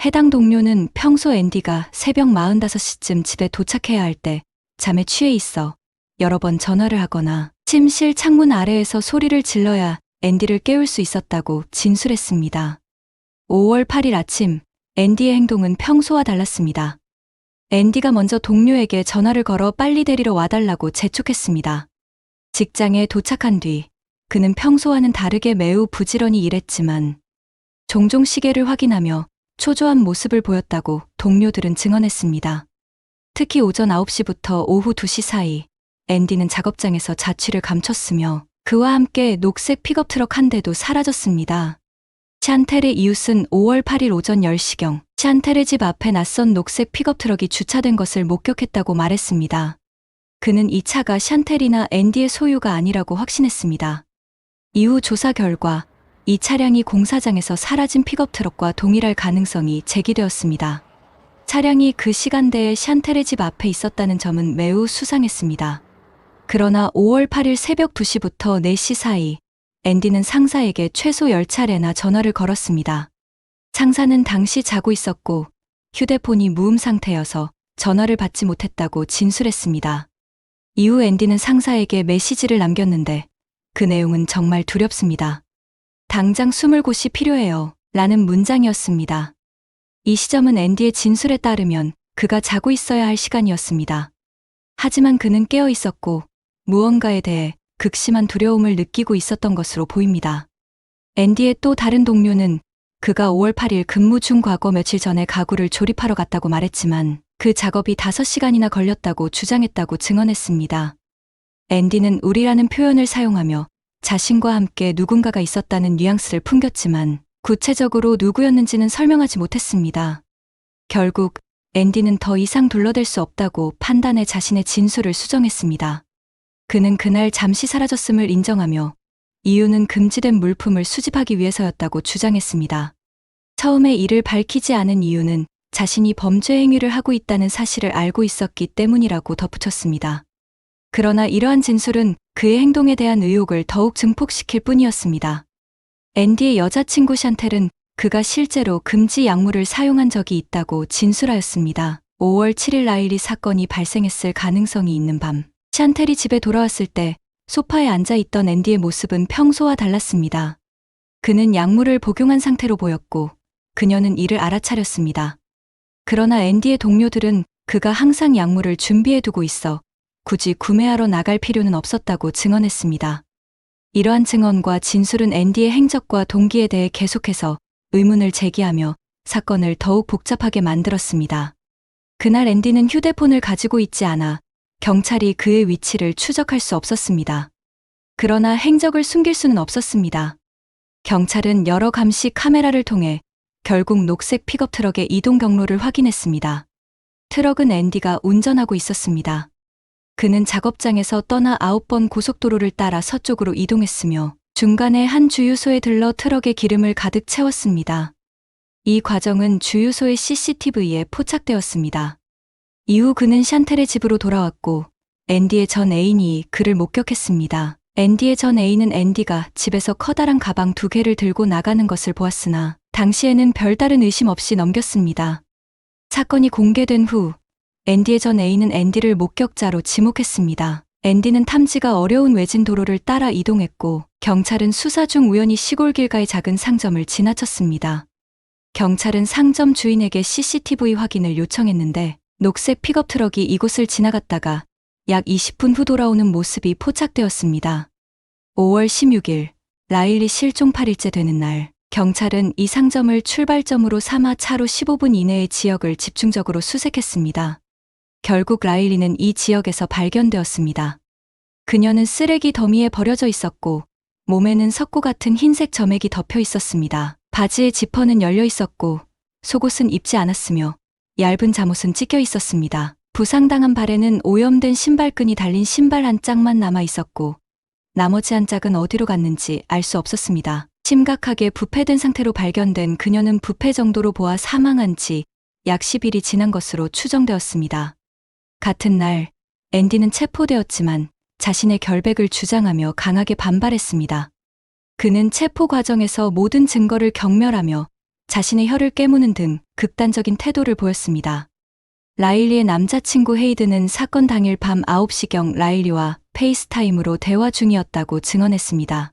해당 동료는 평소 앤디가 새벽 45시쯤 집에 도착해야 할 때 잠에 취해 있어 여러 번 전화를 하거나 침실 창문 아래에서 소리를 질러야 앤디를 깨울 수 있었다고 진술했습니다. 5월 8일 아침, 앤디의 행동은 평소와 달랐습니다. 앤디가 먼저 동료에게 전화를 걸어 빨리 데리러 와달라고 재촉했습니다. 직장에 도착한 뒤 그는 평소와는 다르게 매우 부지런히 일했지만 종종 시계를 확인하며 초조한 모습을 보였다고 동료들은 증언했습니다. 특히 오전 9시부터 오후 2시 사이 앤디는 작업장에서 자취를 감췄으며 그와 함께 녹색 픽업 트럭 한 대도 사라졌습니다. 샨텔의 이웃은 5월 8일 오전 10시경 샨텔의 집 앞에 낯선 녹색 픽업 트럭이 주차된 것을 목격했다고 말했습니다. 그는 이 차가 샨텔이나 앤디의 소유가 아니라고 확신했습니다. 이후 조사 결과 이 차량이 공사장에서 사라진 픽업 트럭과 동일할 가능성이 제기되었습니다. 차량이 그 시간대에 샨텔의 집 앞에 있었다는 점은 매우 수상했습니다. 그러나 5월 8일 새벽 2시부터 4시 사이 앤디는 상사에게 최소 10차례나 전화를 걸었습니다. 상사는 당시 자고 있었고 휴대폰이 무음 상태여서 전화를 받지 못했다고 진술했습니다. 이후 앤디는 상사에게 메시지를 남겼는데 그 내용은 정말 두렵습니다. 당장 숨을 곳이 필요해요. 라는 문장이었습니다. 이 시점은 앤디의 진술에 따르면 그가 자고 있어야 할 시간이었습니다. 하지만 그는 깨어 있었고 무언가에 대해 극심한 두려움을 느끼고 있었던 것으로 보입니다. 앤디의 또 다른 동료는 그가 5월 8일 근무 중 과거 며칠 전에 가구를 조립하러 갔다고 말했지만 그 작업이 5시간이나 걸렸다고 주장했다고 증언했습니다. 앤디는 우리라는 표현을 사용하며 자신과 함께 누군가가 있었다는 뉘앙스를 풍겼지만 구체적으로 누구였는지는 설명하지 못했습니다. 결국 앤디는 더 이상 둘러댈 수 없다고 판단해 자신의 진술을 수정했습니다. 그는 그날 잠시 사라졌음을 인정하며 이유는 금지된 물품을 수집하기 위해서였다고 주장했습니다. 처음에 이를 밝히지 않은 이유는 자신이 범죄 행위를 하고 있다는 사실을 알고 있었기 때문이라고 덧붙였습니다. 그러나 이러한 진술은 그의 행동에 대한 의혹을 더욱 증폭시킬 뿐이었습니다. 앤디의 여자친구 샨텔은 그가 실제로 금지 약물을 사용한 적이 있다고 진술하였습니다. 5월 7일 라일리 사건이 발생했을 가능성이 있는 밤, 샨텔이 집에 돌아왔을 때 소파에 앉아있던 앤디의 모습은 평소와 달랐습니다. 그는 약물을 복용한 상태로 보였고 그녀는 이를 알아차렸습니다. 그러나 앤디의 동료들은 그가 항상 약물을 준비해두고 있어 굳이 구매하러 나갈 필요는 없었다고 증언했습니다. 이러한 증언과 진술은 앤디의 행적과 동기에 대해 계속해서 의문을 제기하며 사건을 더욱 복잡하게 만들었습니다. 그날 앤디는 휴대폰을 가지고 있지 않아 경찰이 그의 위치를 추적할 수 없었습니다. 그러나 행적을 숨길 수는 없었습니다. 경찰은 여러 감시 카메라를 통해 결국 녹색 픽업 트럭의 이동 경로를 확인했습니다. 트럭은 앤디가 운전하고 있었습니다. 그는 작업장에서 떠나 9번 고속도로를 따라 서쪽으로 이동했으며 중간에 한 주유소에 들러 트럭에 기름을 가득 채웠습니다. 이 과정은 주유소의 CCTV에 포착되었습니다. 이후 그는 샨텔의 집으로 돌아왔고 앤디의 전 애인이 그를 목격했습니다. 앤디의 전 애인은 앤디가 집에서 커다란 가방 2개를 들고 나가는 것을 보았으나 당시에는 별다른 의심 없이 넘겼습니다. 사건이 공개된 후 앤디의 전 애인은 앤디를 목격자로 지목했습니다. 앤디는 탐지가 어려운 외진 도로를 따라 이동했고 경찰은 수사 중 우연히 시골 길가의 작은 상점을 지나쳤습니다. 경찰은 상점 주인에게 CCTV 확인을 요청했는데 녹색 픽업 트럭이 이곳을 지나갔다가 약 20분 후 돌아오는 모습이 포착되었습니다. 5월 16일, 라일리 실종 8일째 되는 날, 경찰은 이 상점을 출발점으로 삼아 차로 15분 이내의 지역을 집중적으로 수색했습니다. 결국 라일리는 이 지역에서 발견되었습니다. 그녀는 쓰레기 더미에 버려져 있었고 몸에는 석고 같은 흰색 점액이 덮여 있었습니다. 바지의 지퍼는 열려 있었고 속옷은 입지 않았으며 얇은 잠옷은 찢겨 있었습니다. 부상당한 발에는 오염된 신발끈이 달린 신발 한 짝만 남아 있었고 나머지 한 짝은 어디로 갔는지 알 수 없었습니다. 심각하게 부패된 상태로 발견된 그녀는 부패 정도로 보아 사망한 지 약 10일이 지난 것으로 추정되었습니다. 같은 날, 앤디는 체포되었지만 자신의 결백을 주장하며 강하게 반발했습니다. 그는 체포 과정에서 모든 증거를 경멸하며 자신의 혀를 깨무는 등 극단적인 태도를 보였습니다. 라일리의 남자친구 헤이드는 사건 당일 밤 9시경 라일리와 페이스타임으로 대화 중이었다고 증언했습니다.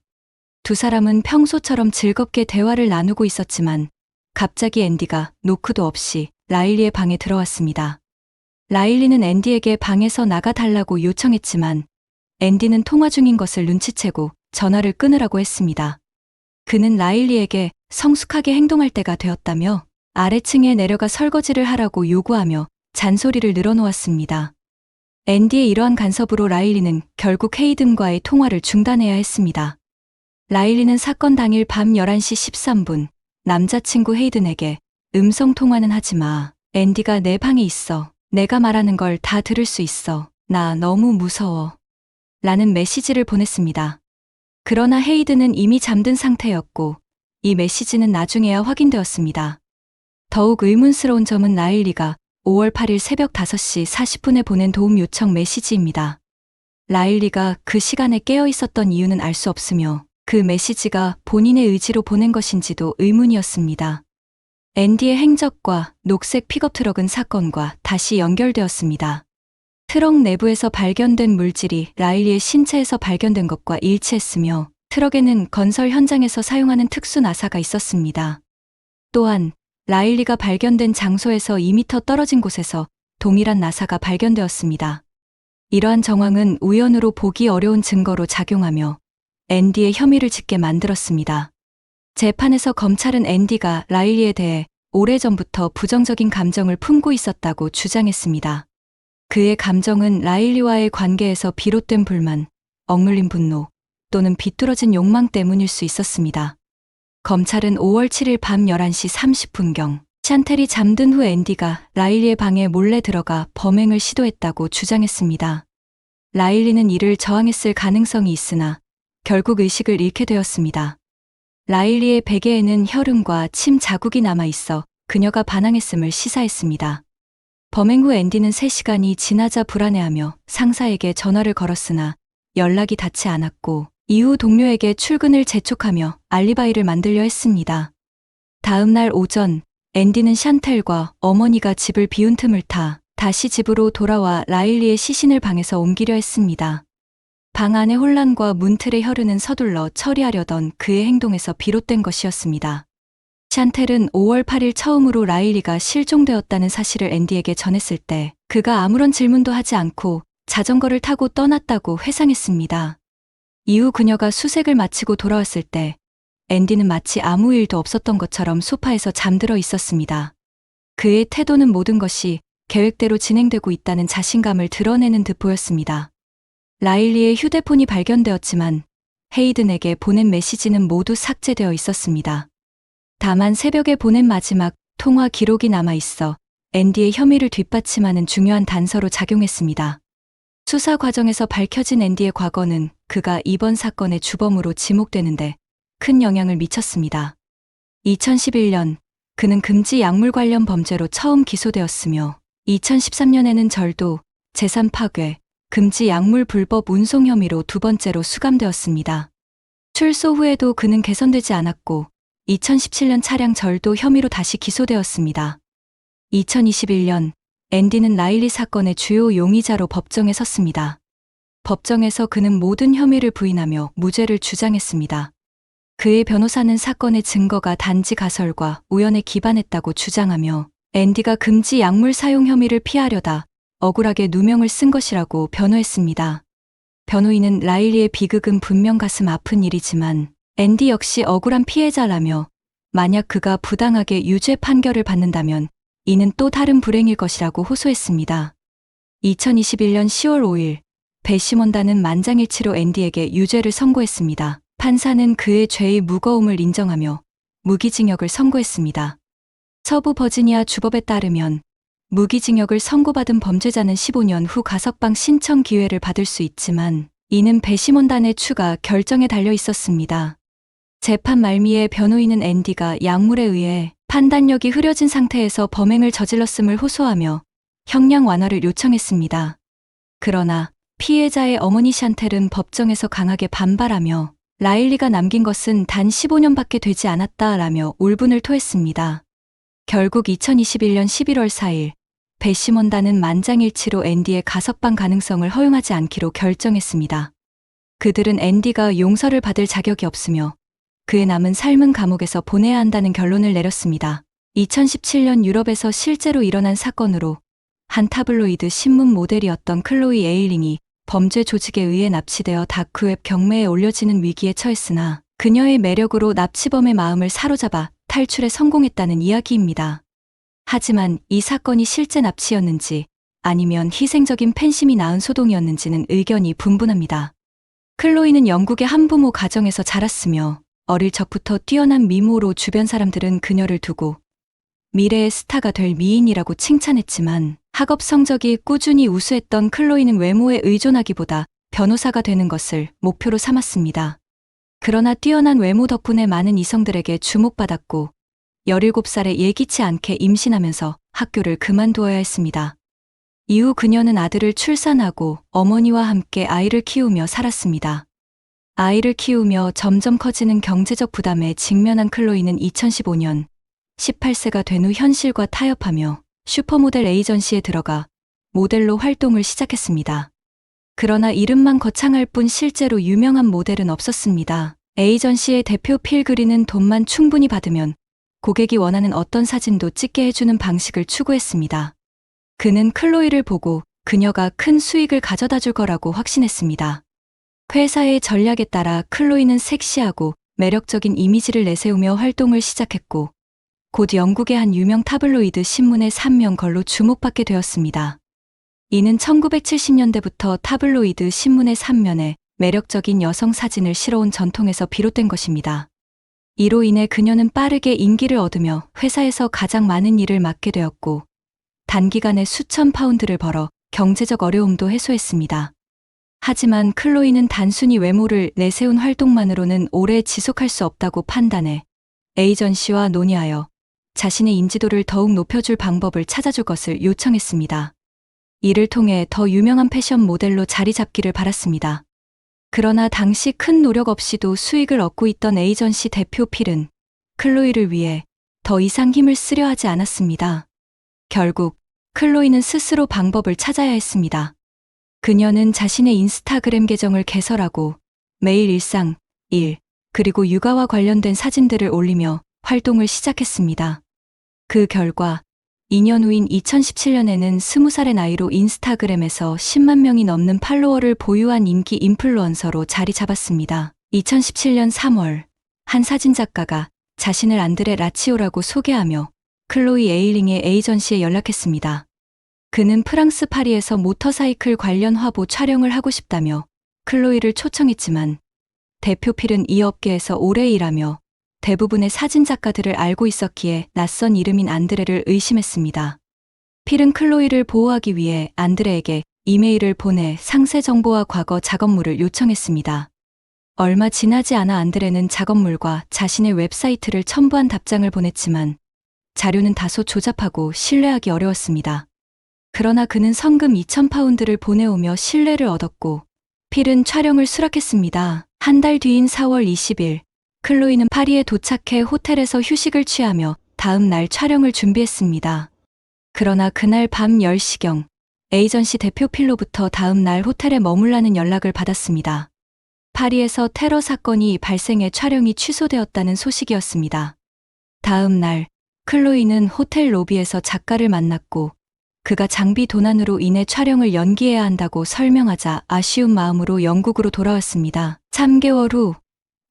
두 사람은 평소처럼 즐겁게 대화를 나누고 있었지만 갑자기 앤디가 노크도 없이 라일리의 방에 들어왔습니다. 라일리는 앤디에게 방에서 나가달라고 요청했지만 앤디는 통화 중인 것을 눈치채고 전화를 끊으라고 했습니다. 그는 라일리에게 성숙하게 행동할 때가 되었다며 아래층에 내려가 설거지를 하라고 요구하며 잔소리를 늘어놓았습니다. 앤디의 이러한 간섭으로 라일리는 결국 헤이든과의 통화를 중단해야 했습니다. 라일리는 사건 당일 밤 11시 13분 남자친구 헤이든에게 음성통화는 하지 마. 앤디가 내 방에 있어. 내가 말하는 걸 다 들을 수 있어. 나 너무 무서워. 라는 메시지를 보냈습니다. 그러나 헤이든은 이미 잠든 상태였고 이 메시지는 나중에야 확인되었습니다. 더욱 의문스러운 점은 라일리가 5월 8일 새벽 5시 40분에 보낸 도움 요청 메시지입니다. 라일리가 그 시간에 깨어 있었던 이유는 알 수 없으며 그 메시지가 본인의 의지로 보낸 것인지도 의문이었습니다. 앤디의 행적과 녹색 픽업 트럭은 사건과 다시 연결되었습니다. 트럭 내부에서 발견된 물질이 라일리의 신체에서 발견된 것과 일치했으며 트럭에는 건설 현장에서 사용하는 특수 나사가 있었습니다. 또한 라일리가 발견된 장소에서 2m 떨어진 곳에서 동일한 나사가 발견되었습니다. 이러한 정황은 우연으로 보기 어려운 증거로 작용하며 앤디의 혐의를 짓게 만들었습니다. 재판에서 검찰은 앤디가 라일리에 대해 오래전부터 부정적인 감정을 품고 있었다고 주장했습니다. 그의 감정은 라일리와의 관계에서 비롯된 불만, 억눌린 분노 또는 비뚤어진 욕망 때문일 수 있었습니다. 검찰은 5월 7일 밤 11시 30분경 샨텔이 잠든 후 앤디가 라일리의 방에 몰래 들어가 범행을 시도했다고 주장했습니다. 라일리는 이를 저항했을 가능성이 있으나 결국 의식을 잃게 되었습니다. 라일리의 베개에는 혈흔과 침 자국이 남아 있어 그녀가 반항했음을 시사했습니다. 범행 후 앤디는 3시간이 지나자 불안해하며 상사에게 전화를 걸었으나 연락이 닿지 않았고 이후 동료에게 출근을 재촉하며 알리바이를 만들려 했습니다. 다음 날 오전 앤디는 샨텔과 어머니가 집을 비운 틈을 타 다시 집으로 돌아와 라일리의 시신을 방에서 옮기려 했습니다. 방 안의 혼란과 문틀의 혈흔은 서둘러 처리하려던 그의 행동에서 비롯된 것이었습니다. 샨텔은 5월 8일 처음으로 라일리가 실종되었다는 사실을 앤디에게 전했을 때 그가 아무런 질문도 하지 않고 자전거를 타고 떠났다고 회상했습니다. 이후 그녀가 수색을 마치고 돌아왔을 때 앤디는 마치 아무 일도 없었던 것처럼 소파에서 잠들어 있었습니다. 그의 태도는 모든 것이 계획대로 진행되고 있다는 자신감을 드러내는 듯 보였습니다. 라일리의 휴대폰이 발견되었지만 헤이든에게 보낸 메시지는 모두 삭제되어 있었습니다. 다만 새벽에 보낸 마지막 통화 기록이 남아 있어 앤디의 혐의를 뒷받침하는 중요한 단서로 작용했습니다. 수사 과정에서 밝혀진 앤디의 과거는 그가 이번 사건의 주범으로 지목되는데 큰 영향을 미쳤습니다. 2011년 그는 금지 약물 관련 범죄로 처음 기소되었으며 2013년에는 절도, 재산 파괴, 금지 약물 불법 운송 혐의로 두 번째로 수감되었습니다. 출소 후에도 그는 개선되지 않았고 2017년 차량 절도 혐의로 다시 기소되었습니다. 2021년 앤디는 라일리 사건의 주요 용의자로 법정에 섰습니다. 법정에서 그는 모든 혐의를 부인하며 무죄를 주장했습니다. 그의 변호사는 사건의 증거가 단지 가설과 우연에 기반했다고 주장하며 앤디가 금지 약물 사용 혐의를 피하려다 억울하게 누명을 쓴 것이라고 변호했습니다. 변호인은 라일리의 비극은 분명 가슴 아픈 일이지만 앤디 역시 억울한 피해자라며 만약 그가 부당하게 유죄 판결을 받는다면 이는 또 다른 불행일 것이라고 호소했습니다. 2021년 10월 5일 배심원단은 만장일치로 앤디에게 유죄를 선고했습니다. 판사는 그의 죄의 무거움을 인정하며 무기징역을 선고했습니다. 서부 버지니아 주법에 따르면 무기징역을 선고받은 범죄자는 15년 후 가석방 신청 기회를 받을 수 있지만 이는 배심원단의 추가 결정에 달려 있었습니다. 재판 말미에 변호인은 앤디가 약물에 의해 판단력이 흐려진 상태에서 범행을 저질렀음을 호소하며 형량 완화를 요청했습니다. 그러나 피해자의 어머니 샨텔은 법정에서 강하게 반발하며 라일리가 남긴 것은 단 15년밖에 되지 않았다라며 울분을 토했습니다. 결국 2021년 11월 4일 배심원단은 만장일치로 앤디의 가석방 가능성을 허용하지 않기로 결정했습니다. 그들은 앤디가 용서를 받을 자격이 없으며 그의 남은 삶은 감옥에서 보내야 한다는 결론을 내렸습니다. 2017년 유럽에서 실제로 일어난 사건으로 한 타블로이드 신문 모델이었던 클로이 에일링이 범죄 조직에 의해 납치되어 다크웹 경매에 올려지는 위기에 처했으나 그녀의 매력으로 납치범의 마음을 사로잡아 탈출에 성공했다는 이야기입니다. 하지만 이 사건이 실제 납치였는지 아니면 희생적인 팬심이 낳은 소동이었는지는 의견이 분분합니다. 클로이는 영국의 한부모 가정에서 자랐으며 어릴 적부터 뛰어난 미모로 주변 사람들은 그녀를 두고 미래의 스타가 될 미인이라고 칭찬했지만 학업 성적이 꾸준히 우수했던 클로이는 외모에 의존하기보다 변호사가 되는 것을 목표로 삼았습니다. 그러나 뛰어난 외모 덕분에 많은 이성들에게 주목받았고 17살에 예기치 않게 임신하면서 학교를 그만두어야 했습니다. 이후 그녀는 아들을 출산하고 어머니와 함께 아이를 키우며 살았습니다. 아이를 키우며 점점 커지는 경제적 부담에 직면한 클로이는 2015년 18세가 된 후 현실과 타협하며 슈퍼모델 에이전시에 들어가 모델로 활동을 시작했습니다. 그러나 이름만 거창할 뿐 실제로 유명한 모델은 없었습니다. 에이전시의 대표 필그린은 돈만 충분히 받으면 고객이 원하는 어떤 사진도 찍게 해주는 방식을 추구했습니다. 그는 클로이를 보고 그녀가 큰 수익을 가져다 줄 거라고 확신했습니다. 회사의 전략에 따라 클로이는 섹시하고 매력적인 이미지를 내세우며 활동을 시작했고 곧 영국의 한 유명 타블로이드 신문의 산면걸로 주목받게 되었습니다. 이는 1970년대부터 타블로이드 신문의 산면에 매력적인 여성 사진을 실어온 전통에서 비롯된 것입니다. 이로 인해 그녀는 빠르게 인기를 얻으며 회사에서 가장 많은 일을 맡게 되었고 단기간에 수천 파운드를 벌어 경제적 어려움도 해소했습니다. 하지만 클로이는 단순히 외모를 내세운 활동만으로는 오래 지속할 수 없다고 판단해 에이전시와 논의하여 자신의 인지도를 더욱 높여줄 방법을 찾아줄 것을 요청했습니다. 이를 통해 더 유명한 패션 모델로 자리 잡기를 바랐습니다. 그러나 당시 큰 노력 없이도 수익을 얻고 있던 에이전시 대표 필은 클로이를 위해 더 이상 힘을 쓰려 하지 않았습니다. 결국 클로이는 스스로 방법을 찾아야 했습니다. 그녀는 자신의 인스타그램 계정을 개설하고 매일 일상, 일, 그리고 육아와 관련된 사진들을 올리며 활동을 시작했습니다. 그 결과 2년 후인 2017년에는 20살의 나이로 인스타그램에서 10만 명이 넘는 팔로워를 보유한 인기 인플루언서로 자리 잡았습니다. 2017년 3월 한 사진작가가 자신을 안드레 라치오라고 소개하며 클로이 에일링의 에이전시에 연락했습니다. 그는 프랑스 파리에서 모터사이클 관련 화보 촬영을 하고 싶다며 클로이를 초청했지만 대표 필은 이 업계에서 오래 일하며 대부분의 사진작가들을 알고 있었기에 낯선 이름인 안드레를 의심했습니다. 필은 클로이를 보호하기 위해 안드레에게 이메일을 보내 상세 정보와 과거 작업물을 요청했습니다. 얼마 지나지 않아 안드레는 작업물과 자신의 웹사이트를 첨부한 답장을 보냈지만 자료는 다소 조잡하고 신뢰하기 어려웠습니다. 그러나 그는 성금 2,000파운드를 보내오며 신뢰를 얻었고 필은 촬영을 수락했습니다. 한 달 뒤인 4월 20일, 클로이는 파리에 도착해 호텔에서 휴식을 취하며 다음 날 촬영을 준비했습니다. 그러나 그날 밤 10시경 에이전시 대표 필로부터 다음 날 호텔에 머물라는 연락을 받았습니다. 파리에서 테러 사건이 발생해 촬영이 취소되었다는 소식이었습니다. 다음 날 클로이는 호텔 로비에서 작가를 만났고 그가 장비 도난으로 인해 촬영을 연기해야 한다고 설명하자 아쉬운 마음으로 영국으로 돌아왔습니다. 3개월 후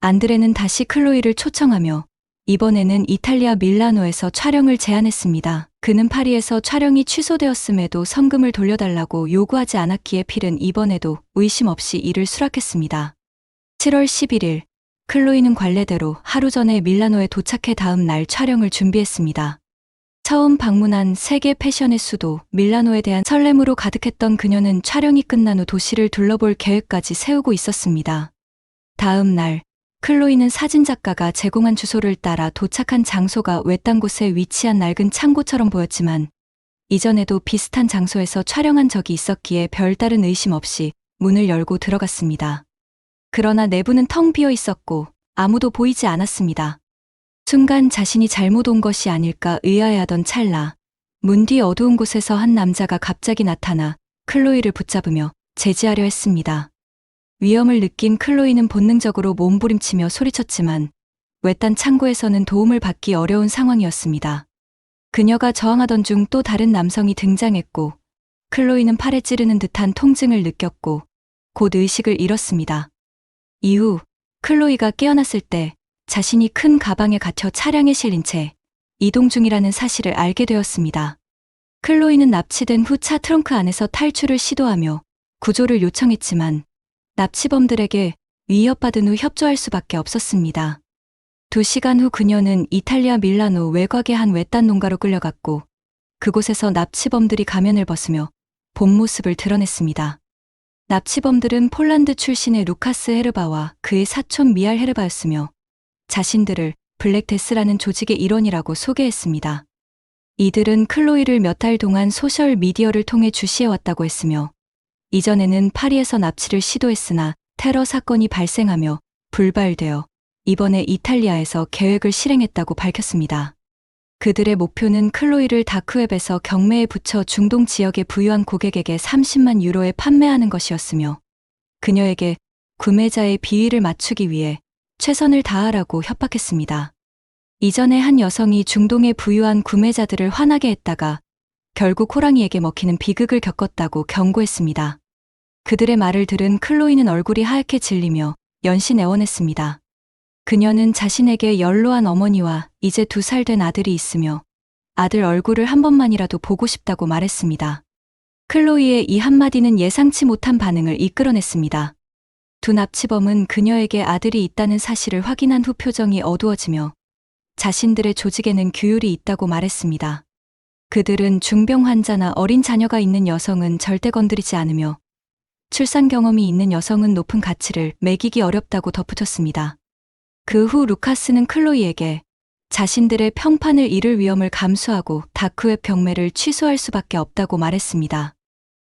안드레는 다시 클로이를 초청하며 이번에는 이탈리아 밀라노에서 촬영을 제안했습니다. 그는 파리에서 촬영이 취소되었음에도 성금을 돌려달라고 요구하지 않았기에 필은 이번에도 의심 없이 이를 수락했습니다. 7월 11일 클로이는 관례대로 하루 전에 밀라노에 도착해 다음 날 촬영을 준비했습니다. 처음 방문한 세계 패션의 수도 밀라노에 대한 설렘으로 가득했던 그녀는 촬영이 끝난 후 도시를 둘러볼 계획까지 세우고 있었습니다. 다음 날 클로이는 사진작가가 제공한 주소를 따라 도착한 장소가 외딴 곳에 위치한 낡은 창고처럼 보였지만 이전에도 비슷한 장소에서 촬영한 적이 있었기에 별다른 의심 없이 문을 열고 들어갔습니다. 그러나 내부는 텅 비어 있었고 아무도 보이지 않았습니다. 순간 자신이 잘못 온 것이 아닐까 의아해하던 찰나 문 뒤 어두운 곳에서 한 남자가 갑자기 나타나 클로이를 붙잡으며 제지하려 했습니다. 위험을 느낀 클로이는 본능적으로 몸부림치며 소리쳤지만 외딴 창고에서는 도움을 받기 어려운 상황이었습니다. 그녀가 저항하던 중 또 다른 남성이 등장했고 클로이는 팔에 찌르는 듯한 통증을 느꼈고 곧 의식을 잃었습니다. 이후 클로이가 깨어났을 때 자신이 큰 가방에 갇혀 차량에 실린 채 이동 중이라는 사실을 알게 되었습니다. 클로이는 납치된 후 차 트렁크 안에서 탈출을 시도하며 구조를 요청했지만 납치범들에게 위협받은 후 협조할 수밖에 없었습니다. 2시간 후 그녀는 이탈리아 밀라노 외곽의 한 외딴 농가로 끌려갔고 그곳에서 납치범들이 가면을 벗으며 본 모습을 드러냈습니다. 납치범들은 폴란드 출신의 루카스 헤르바와 그의 사촌 미알 헤르바였으며 자신들을 블랙데스라는 조직의 일원이라고 소개했습니다. 이들은 클로이를 몇 달 동안 소셜 미디어를 통해 주시해왔다고 했으며 이전에는 파리에서 납치를 시도했으나 테러 사건이 발생하며 불발되어 이번에 이탈리아에서 계획을 실행했다고 밝혔습니다. 그들의 목표는 클로이를 다크웹에서 경매에 붙여 중동 지역에 부유한 고객에게 30만 유로에 판매하는 것이었으며 그녀에게 구매자의 비위를 맞추기 위해 최선을 다하라고 협박했습니다. 이전에 한 여성이 중동의 부유한 구매자들을 화나게 했다가 결국 호랑이에게 먹히는 비극을 겪었다고 경고했습니다. 그들의 말을 들은 클로이는 얼굴이 하얗게 질리며 연신애원했습니다. 그녀는 자신에게 연로한 어머니와 이제 2살 된 아들이 있으며 아들 얼굴을 한 번만이라도 보고 싶다고 말했습니다. 클로이의 이 한마디는 예상치 못한 반응을 이끌어냈습니다. 두 납치범은 그녀에게 아들이 있다는 사실을 확인한 후 표정이 어두워지며 자신들의 조직에는 규율이 있다고 말했습니다. 그들은 중병 환자나 어린 자녀가 있는 여성은 절대 건드리지 않으며 출산 경험이 있는 여성은 높은 가치를 매기기 어렵다고 덧붙였습니다. 그 후 루카스는 클로이에게 자신들의 평판을 잃을 위험을 감수하고 다크웹 경매를 취소할 수밖에 없다고 말했습니다.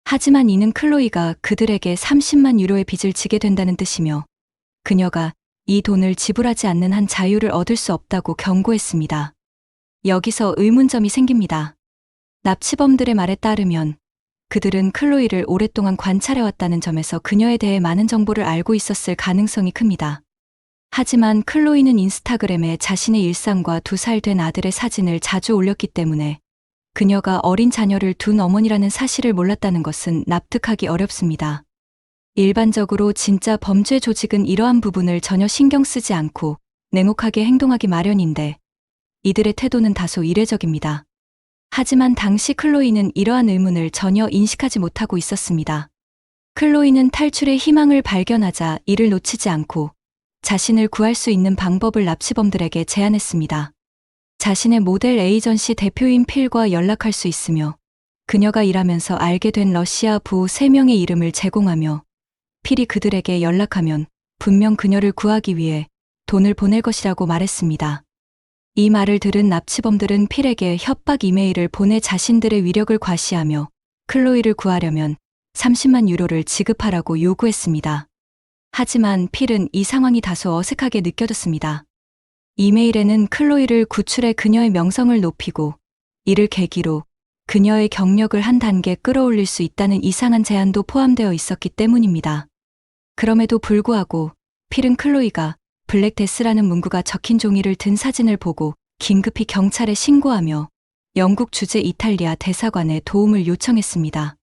하지만 이는 클로이가 그들에게 30만 유로의 빚을 지게 된다는 뜻이며 그녀가 이 돈을 지불하지 않는 한 자유를 얻을 수 없다고 경고했습니다. 여기서 의문점이 생깁니다. 납치범들의 말에 따르면 그들은 클로이를 오랫동안 관찰해왔다는 점에서 그녀에 대해 많은 정보를 알고 있었을 가능성이 큽니다. 하지만 클로이는 인스타그램에 자신의 일상과 2살 된 아들의 사진을 자주 올렸기 때문에 그녀가 어린 자녀를 둔 어머니라는 사실을 몰랐다는 것은 납득하기 어렵습니다. 일반적으로 진짜 범죄 조직은 이러한 부분을 전혀 신경 쓰지 않고 냉혹하게 행동하기 마련인데 이들의 태도는 다소 이례적입니다. 하지만 당시 클로이는 이러한 의문을 전혀 인식하지 못하고 있었습니다. 클로이는 탈출의 희망을 발견하자 이를 놓치지 않고 자신을 구할 수 있는 방법을 납치범들에게 제안했습니다. 자신의 모델 에이전시 대표인 필과 연락할 수 있으며 그녀가 일하면서 알게 된 러시아 부호 3명의 이름을 제공하며 필이 그들에게 연락하면 분명 그녀를 구하기 위해 돈을 보낼 것이라고 말했습니다. 이 말을 들은 납치범들은 필에게 협박 이메일을 보내 자신들의 위력을 과시하며 클로이를 구하려면 30만 유로를 지급하라고 요구했습니다. 하지만 필은 이 상황이 다소 어색하게 느껴졌습니다. 이메일에는 클로이를 구출해 그녀의 명성을 높이고 이를 계기로 그녀의 경력을 한 단계 끌어올릴 수 있다는 이상한 제안도 포함되어 있었기 때문입니다. 그럼에도 불구하고 필은 클로이가 블랙데스라는 문구가 적힌 종이를 든 사진을 보고 긴급히 경찰에 신고하며 영국 주재 이탈리아 대사관에 도움을 요청했습니다.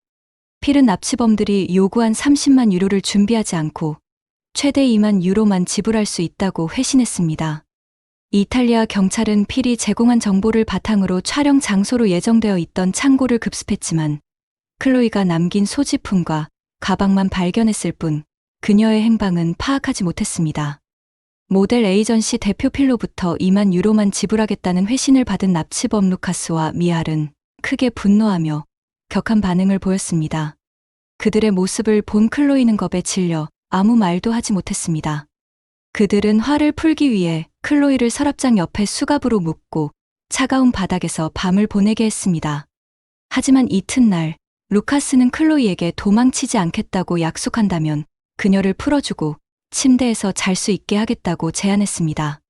필은 납치범들이 요구한 30만 유로를 준비하지 않고 최대 2만 유로만 지불할 수 있다고 회신했습니다. 이탈리아 경찰은 필이 제공한 정보를 바탕으로 촬영 장소로 예정되어 있던 창고를 급습했지만 클로이가 남긴 소지품과 가방만 발견했을 뿐 그녀의 행방은 파악하지 못했습니다. 모델 에이전시 대표 필로부터 2만 유로만 지불하겠다는 회신을 받은 납치범 루카스와 미알은 크게 분노하며 격한 반응을 보였습니다. 그들의 모습을 본 클로이는 겁에 질려 아무 말도 하지 못했습니다. 그들은 화를 풀기 위해 클로이를 서랍장 옆에 수갑으로 묶고 차가운 바닥에서 밤을 보내게 했습니다. 하지만 이튿날 루카스는 클로이에게 도망치지 않겠다고 약속한다면 그녀를 풀어주고 침대에서 잘 수 있게 하겠다고 제안했습니다.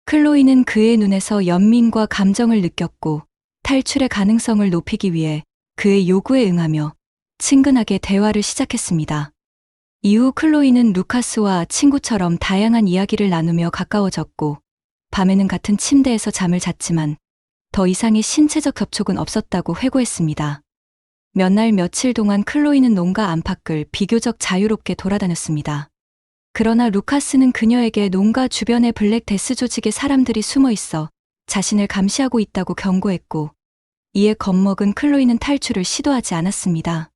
클로이는 그의 눈에서 연민과 감정을 느꼈고 탈출의 가능성을 높이기 위해 그의 요구에 응하며 친근하게 대화를 시작했습니다. 이후 클로이는 루카스와 친구처럼 다양한 이야기를 나누며 가까워졌고 밤에는 같은 침대에서 잠을 잤지만 더 이상의 신체적 접촉은 없었다고 회고했습니다. 몇 날 며칠 동안 클로이는 농가 안팎을 비교적 자유롭게 돌아다녔습니다. 그러나 루카스는 그녀에게 농가 주변에 블랙데스 조직의 사람들이 숨어 있어 자신을 감시하고 있다고 경고했고 이에 겁먹은 클로이는 탈출을 시도하지 않았습니다.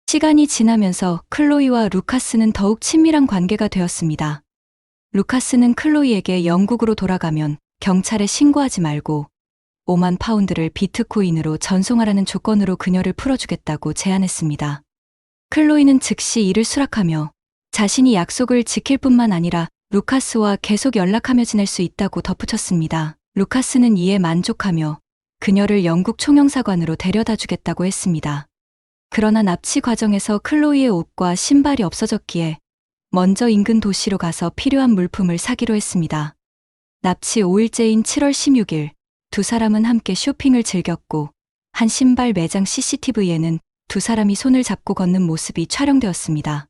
시간이 지나면서 클로이와 루카스는 더욱 친밀한 관계가 되었습니다. 루카스는 클로이에게 영국으로 돌아가면 경찰에 신고하지 말고 5만 파운드를 비트코인으로 전송하라는 조건으로 그녀를 풀어주겠다고 제안했습니다. 클로이는 즉시 이를 수락하며 자신이 약속을 지킬 뿐만 아니라 루카스와 계속 연락하며 지낼 수 있다고 덧붙였습니다. 루카스는 이에 만족하며 그녀를 영국 총영사관으로 데려다 주겠다고 했습니다. 그러나 납치 과정에서 클로이의 옷과 신발이 없어졌기에 먼저 인근 도시로 가서 필요한 물품을 사기로 했습니다. 납치 5일째인 7월 16일 두 사람은 함께 쇼핑을 즐겼고 한 신발 매장 CCTV에는 두 사람이 손을 잡고 걷는 모습이 촬영되었습니다.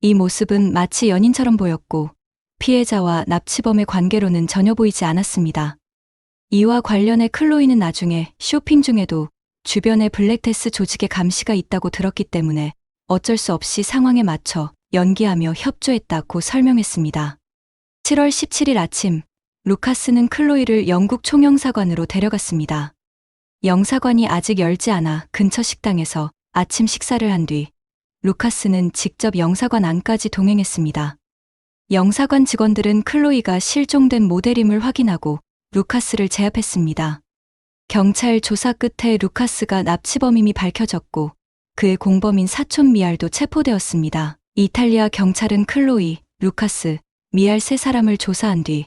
이 모습은 마치 연인처럼 보였고 피해자와 납치범의 관계로는 전혀 보이지 않았습니다. 이와 관련해 클로이는 나중에 쇼핑 중에도 주변에 블랙데스 조직의 감시가 있다고 들었기 때문에 어쩔 수 없이 상황에 맞춰 연기하며 협조했다고 설명했습니다. 7월 17일 아침, 루카스는 클로이를 영국 총영사관으로 데려갔습니다. 영사관이 아직 열지 않아 근처 식당에서 아침 식사를 한 뒤 루카스는 직접 영사관 안까지 동행했습니다. 영사관 직원들은 클로이가 실종된 모델임을 확인하고 루카스를 제압했습니다. 경찰 조사 끝에 루카스가 납치범임이 밝혀졌고 그의 공범인 사촌 미알도 체포되었습니다. 이탈리아 경찰은 클로이, 루카스, 미알 세 사람을 조사한 뒤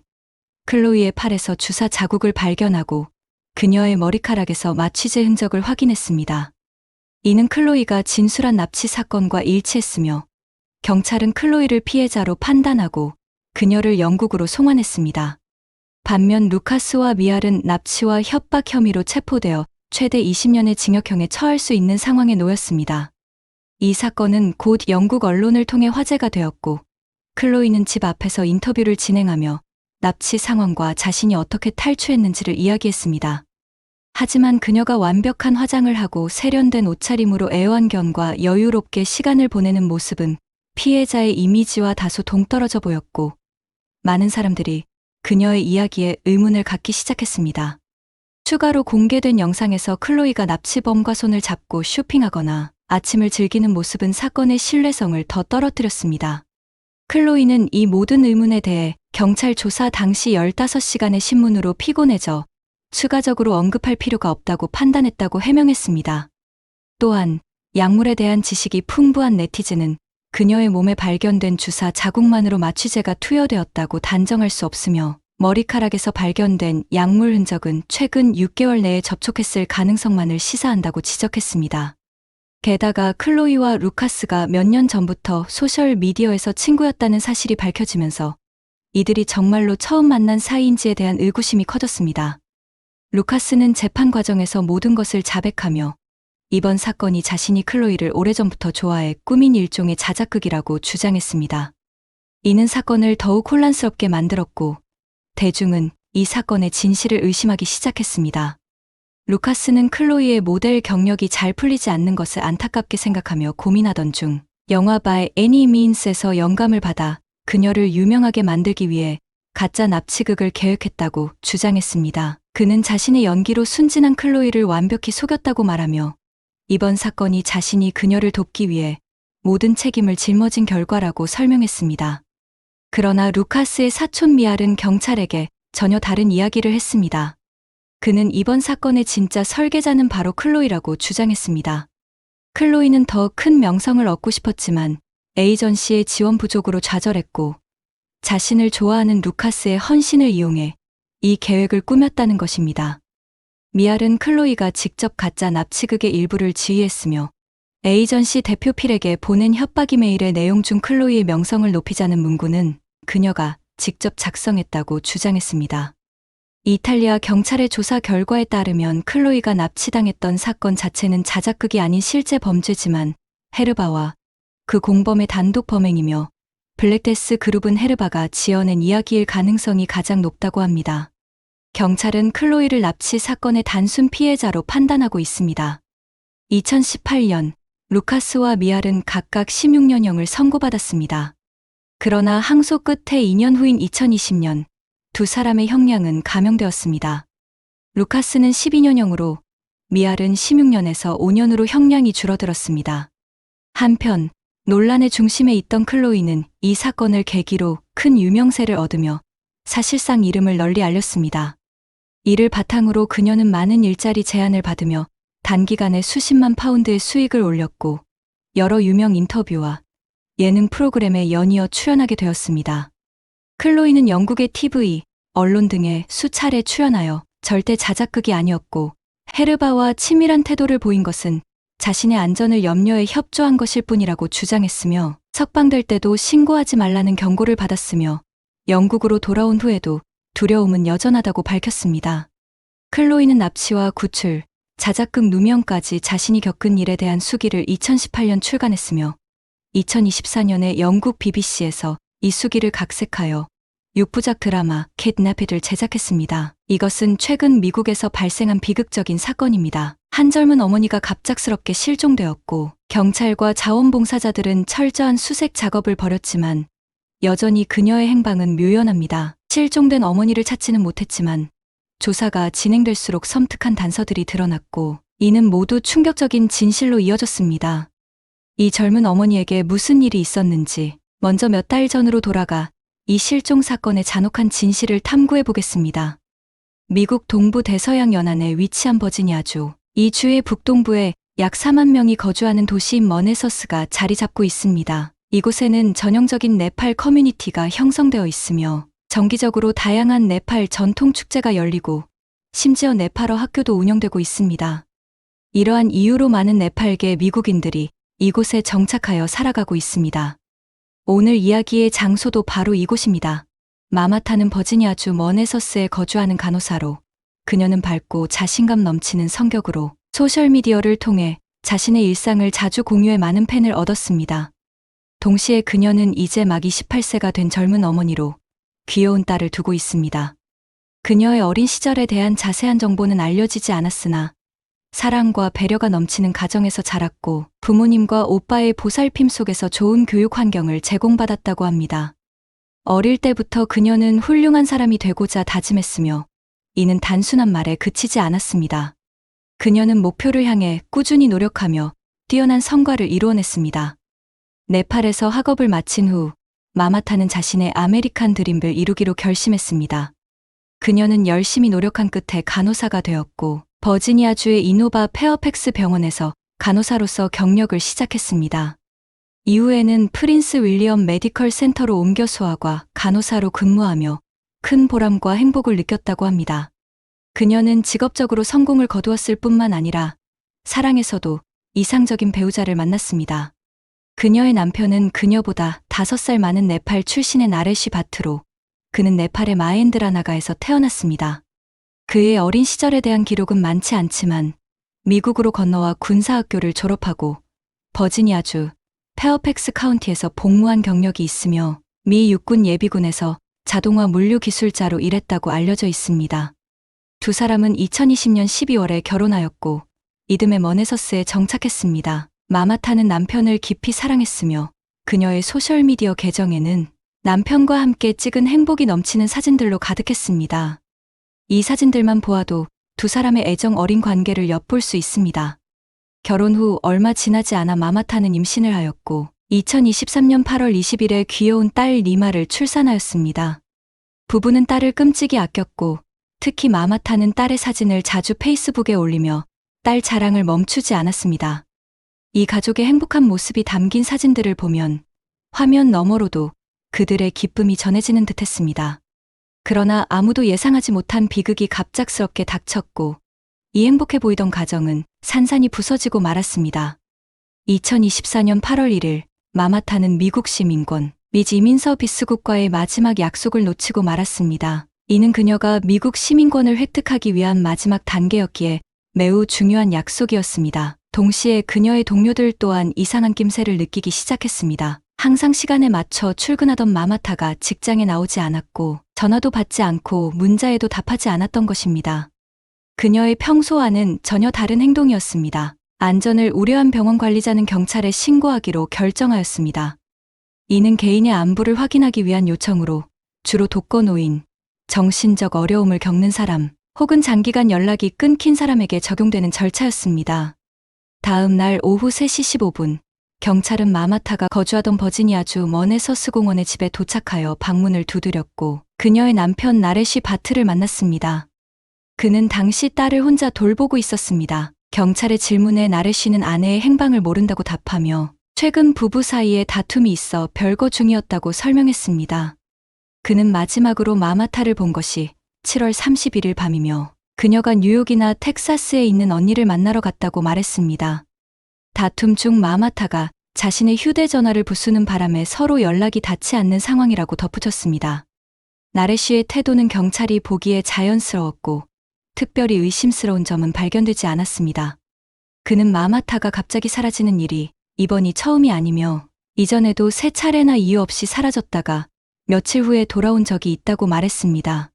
클로이의 팔에서 주사 자국을 발견하고 그녀의 머리카락에서 마취제 흔적을 확인했습니다. 이는 클로이가 진술한 납치 사건과 일치했으며 경찰은 클로이를 피해자로 판단하고 그녀를 영국으로 송환했습니다. 반면 루카스와 미알은 납치와 협박 혐의로 체포되어 최대 20년의 징역형에 처할 수 있는 상황에 놓였습니다. 이 사건은 곧 영국 언론을 통해 화제가 되었고 클로이는 집 앞에서 인터뷰를 진행하며 납치 상황과 자신이 어떻게 탈출했는지를 이야기했습니다. 하지만 그녀가 완벽한 화장을 하고 세련된 옷차림으로 애완견과 여유롭게 시간을 보내는 모습은 피해자의 이미지와 다소 동떨어져 보였고 많은 사람들이 그녀의 이야기에 의문을 갖기 시작했습니다. 추가로 공개된 영상에서 클로이가 납치범과 손을 잡고 쇼핑하거나 아침을 즐기는 모습은 사건의 신뢰성을 더 떨어뜨렸습니다. 클로이는 이 모든 의문에 대해 경찰 조사 당시 15시간의 신문으로 피곤해져 추가적으로 언급할 필요가 없다고 판단했다고 해명했습니다. 또한 약물에 대한 지식이 풍부한 네티즌은 그녀의 몸에 발견된 주사 자국만으로 마취제가 투여되었다고 단정할 수 없으며 머리카락에서 발견된 약물 흔적은 최근 6개월 내에 접촉했을 가능성만을 시사한다고 지적했습니다. 게다가 클로이와 루카스가 몇 년 전부터 소셜미디어에서 친구였다는 사실이 밝혀지면서 이들이 정말로 처음 만난 사이인지에 대한 의구심이 커졌습니다. 루카스는 재판 과정에서 모든 것을 자백하며 이번 사건이 자신이 클로이를 오래전부터 좋아해 꾸민 일종의 자작극이라고 주장했습니다. 이는 사건을 더욱 혼란스럽게 만들었고 대중은 이 사건의 진실을 의심하기 시작했습니다. 루카스는 클로이의 모델 경력이 잘 풀리지 않는 것을 안타깝게 생각하며 고민하던 중 영화 바이 애니 미인스에서 영감을 받아 그녀를 유명하게 만들기 위해 가짜 납치극을 계획했다고 주장했습니다. 그는 자신의 연기로 순진한 클로이를 완벽히 속였다고 말하며 이번 사건이 자신이 그녀를 돕기 위해 모든 책임을 짊어진 결과라고 설명했습니다. 그러나 루카스의 사촌 미알은 경찰에게 전혀 다른 이야기를 했습니다. 그는 이번 사건의 진짜 설계자는 바로 클로이라고 주장했습니다. 클로이는 더 큰 명성을 얻고 싶었지만 에이전시의 지원 부족으로 좌절했고 자신을 좋아하는 루카스의 헌신을 이용해 이 계획을 꾸몄다는 것입니다. 미알은 클로이가 직접 가짜 납치극의 일부를 지휘했으며 에이전시 대표 필에게 보낸 협박 이메일의 내용 중 클로이의 명성을 높이자는 문구는 그녀가 직접 작성했다고 주장했습니다. 이탈리아 경찰의 조사 결과에 따르면 클로이가 납치당했던 사건 자체는 자작극이 아닌 실제 범죄지만 헤르바와 그 공범의 단독 범행이며 블랙데스 그룹은 헤르바가 지어낸 이야기일 가능성이 가장 높다고 합니다. 경찰은 클로이를 납치 사건의 단순 피해자로 판단하고 있습니다. 2018년 루카스와 미알은 각각 16년형을 선고받았습니다. 그러나 항소 끝에 2년 후인 2020년 두 사람의 형량은 감형되었습니다. 루카스는 12년형으로 미알은 16년에서 5년으로 형량이 줄어들었습니다. 한편 논란의 중심에 있던 클로이는 이 사건을 계기로 큰 유명세를 얻으며 사실상 이름을 널리 알렸습니다. 이를 바탕으로 그녀는 많은 일자리 제안을 받으며 단기간에 수십만 파운드의 수익을 올렸고 여러 유명 인터뷰와 예능 프로그램에 연이어 출연하게 되었습니다. 클로이는 영국의 TV, 언론 등에 수차례 출연하여 절대 자작극이 아니었고 헤르바와 친밀한 태도를 보인 것은 자신의 안전을 염려해 협조한 것일 뿐이라고 주장했으며 석방될 때도 신고하지 말라는 경고를 받았으며 영국으로 돌아온 후에도 두려움은 여전하다고 밝혔습니다. 클로이는 납치와 구출, 자작극 누명까지 자신이 겪은 일에 대한 수기를 2018년 출간했으며 2024년에 영국 BBC에서 이 수기를 각색하여 6부작 드라마 캣나핏을 제작했습니다. 이것은 최근 미국에서 발생한 비극적인 사건입니다. 한 젊은 어머니가 갑작스럽게 실종되었고 경찰과 자원봉사자들은 철저한 수색 작업을 벌였지만 여전히 그녀의 행방은 묘연합니다. 실종된 어머니를 찾지는 못했지만 조사가 진행될수록 섬뜩한 단서들이 드러났고 이는 모두 충격적인 진실로 이어졌습니다. 이 젊은 어머니에게 무슨 일이 있었는지 먼저 몇 달 전으로 돌아가 이 실종 사건의 잔혹한 진실을 탐구해 보겠습니다. 미국 동부 대서양 연안에 위치한 버지니아주, 이 주의 북동부에 약 4만 명이 거주하는 도시인 머네서스가 자리 잡고 있습니다. 이곳에는 전형적인 네팔 커뮤니티가 형성되어 있으며 정기적으로 다양한 네팔 전통 축제가 열리고 심지어 네팔어 학교도 운영되고 있습니다. 이러한 이유로 많은 네팔계 미국인들이 이곳에 정착하여 살아가고 있습니다. 오늘 이야기의 장소도 바로 이곳입니다. 마마타는 버지니아주 머네서스에 거주하는 간호사로 그녀는 밝고 자신감 넘치는 성격으로 소셜미디어를 통해 자신의 일상을 자주 공유해 많은 팬을 얻었습니다. 동시에 그녀는 이제 막 28세가 된 젊은 어머니로 귀여운 딸을 두고 있습니다. 그녀의 어린 시절에 대한 자세한 정보는 알려지지 않았으나 사랑과 배려가 넘치는 가정에서 자랐고 부모님과 오빠의 보살핌 속에서 좋은 교육 환경을 제공받았다고 합니다. 어릴 때부터 그녀는 훌륭한 사람이 되고자 다짐했으며 이는 단순한 말에 그치지 않았습니다. 그녀는 목표를 향해 꾸준히 노력하며 뛰어난 성과를 이루어냈습니다. 네팔에서 학업을 마친 후 마마타는 자신의 아메리칸 드림을 이루기로 결심했습니다. 그녀는 열심히 노력한 끝에 간호사가 되었고 버지니아주의 이노바 페어팩스 병원에서 간호사로서 경력을 시작했습니다. 이후에는 프린스 윌리엄 메디컬 센터로 옮겨 소아과 간호사로 근무하며 큰 보람과 행복을 느꼈다고 합니다. 그녀는 직업적으로 성공을 거두었을 뿐만 아니라 사랑에서도 이상적인 배우자를 만났습니다. 그녀의 남편은 그녀보다 5살 많은 네팔 출신의 나레시 바트로, 그는 네팔의 마헨드라 나가에서 태어났습니다. 그의 어린 시절에 대한 기록은 많지 않지만 미국으로 건너와 군사학교를 졸업하고 버지니아주 페어팩스 카운티에서 복무한 경력이 있으며 미 육군 예비군에서 자동화 물류 기술자로 일했다고 알려져 있습니다. 두 사람은 2020년 12월에 결혼하였고 이듬해 머네서스에 정착했습니다. 마마타는 남편을 깊이 사랑했으며 그녀의 소셜미디어 계정에는 남편과 함께 찍은 행복이 넘치는 사진들로 가득했습니다. 이 사진들만 보아도 두 사람의 애정 어린 관계를 엿볼 수 있습니다. 결혼 후 얼마 지나지 않아 마마타는 임신을 하였고 2023년 8월 20일에 귀여운 딸 리마를 출산하였습니다. 부부는 딸을 끔찍이 아꼈고 특히 마마타는 딸의 사진을 자주 페이스북에 올리며 딸 자랑을 멈추지 않았습니다. 이 가족의 행복한 모습이 담긴 사진들을 보면 화면 너머로도 그들의 기쁨이 전해지는 듯했습니다. 그러나 아무도 예상하지 못한 비극이 갑작스럽게 닥쳤고 이 행복해 보이던 가정은 산산이 부서지고 말았습니다. 2024년 8월 1일 마마타는 미국 시민권 미 이민서비스국과의 마지막 약속을 놓치고 말았습니다. 이는 그녀가 미국 시민권을 획득하기 위한 마지막 단계였기에 매우 중요한 약속이었습니다. 동시에 그녀의 동료들 또한 이상한 낌새를 느끼기 시작했습니다. 항상 시간에 맞춰 출근하던 마마타가 직장에 나오지 않았고 전화도 받지 않고 문자에도 답하지 않았던 것입니다. 그녀의 평소와는 전혀 다른 행동이었습니다. 안전을 우려한 병원 관리자는 경찰에 신고하기로 결정하였습니다. 이는 개인의 안부를 확인하기 위한 요청으로 주로 독거노인, 정신적 어려움을 겪는 사람, 혹은 장기간 연락이 끊긴 사람에게 적용되는 절차였습니다. 다음 날 오후 3시 15분, 경찰은 마마타가 거주하던 버지니아주 머네서스 공원의 집에 도착하여 방문을 두드렸고 그녀의 남편 나레시 바트를 만났습니다. 그는 당시 딸을 혼자 돌보고 있었습니다. 경찰의 질문에 나레시는 아내의 행방을 모른다고 답하며 최근 부부 사이에 다툼이 있어 별거 중이었다고 설명했습니다. 그는 마지막으로 마마타를 본 것이 7월 31일 밤이며 그녀가 뉴욕이나 텍사스에 있는 언니를 만나러 갔다고 말했습니다. 다툼 중 마마타가 자신의 휴대전화를 부수는 바람에 서로 연락이 닿지 않는 상황이라고 덧붙였습니다. 나레시의 태도는 경찰이 보기에 자연스러웠고 특별히 의심스러운 점은 발견되지 않았습니다. 그는 마마타가 갑자기 사라지는 일이 이번이 처음이 아니며 이전에도 3차례나 이유 없이 사라졌다가 며칠 후에 돌아온 적이 있다고 말했습니다.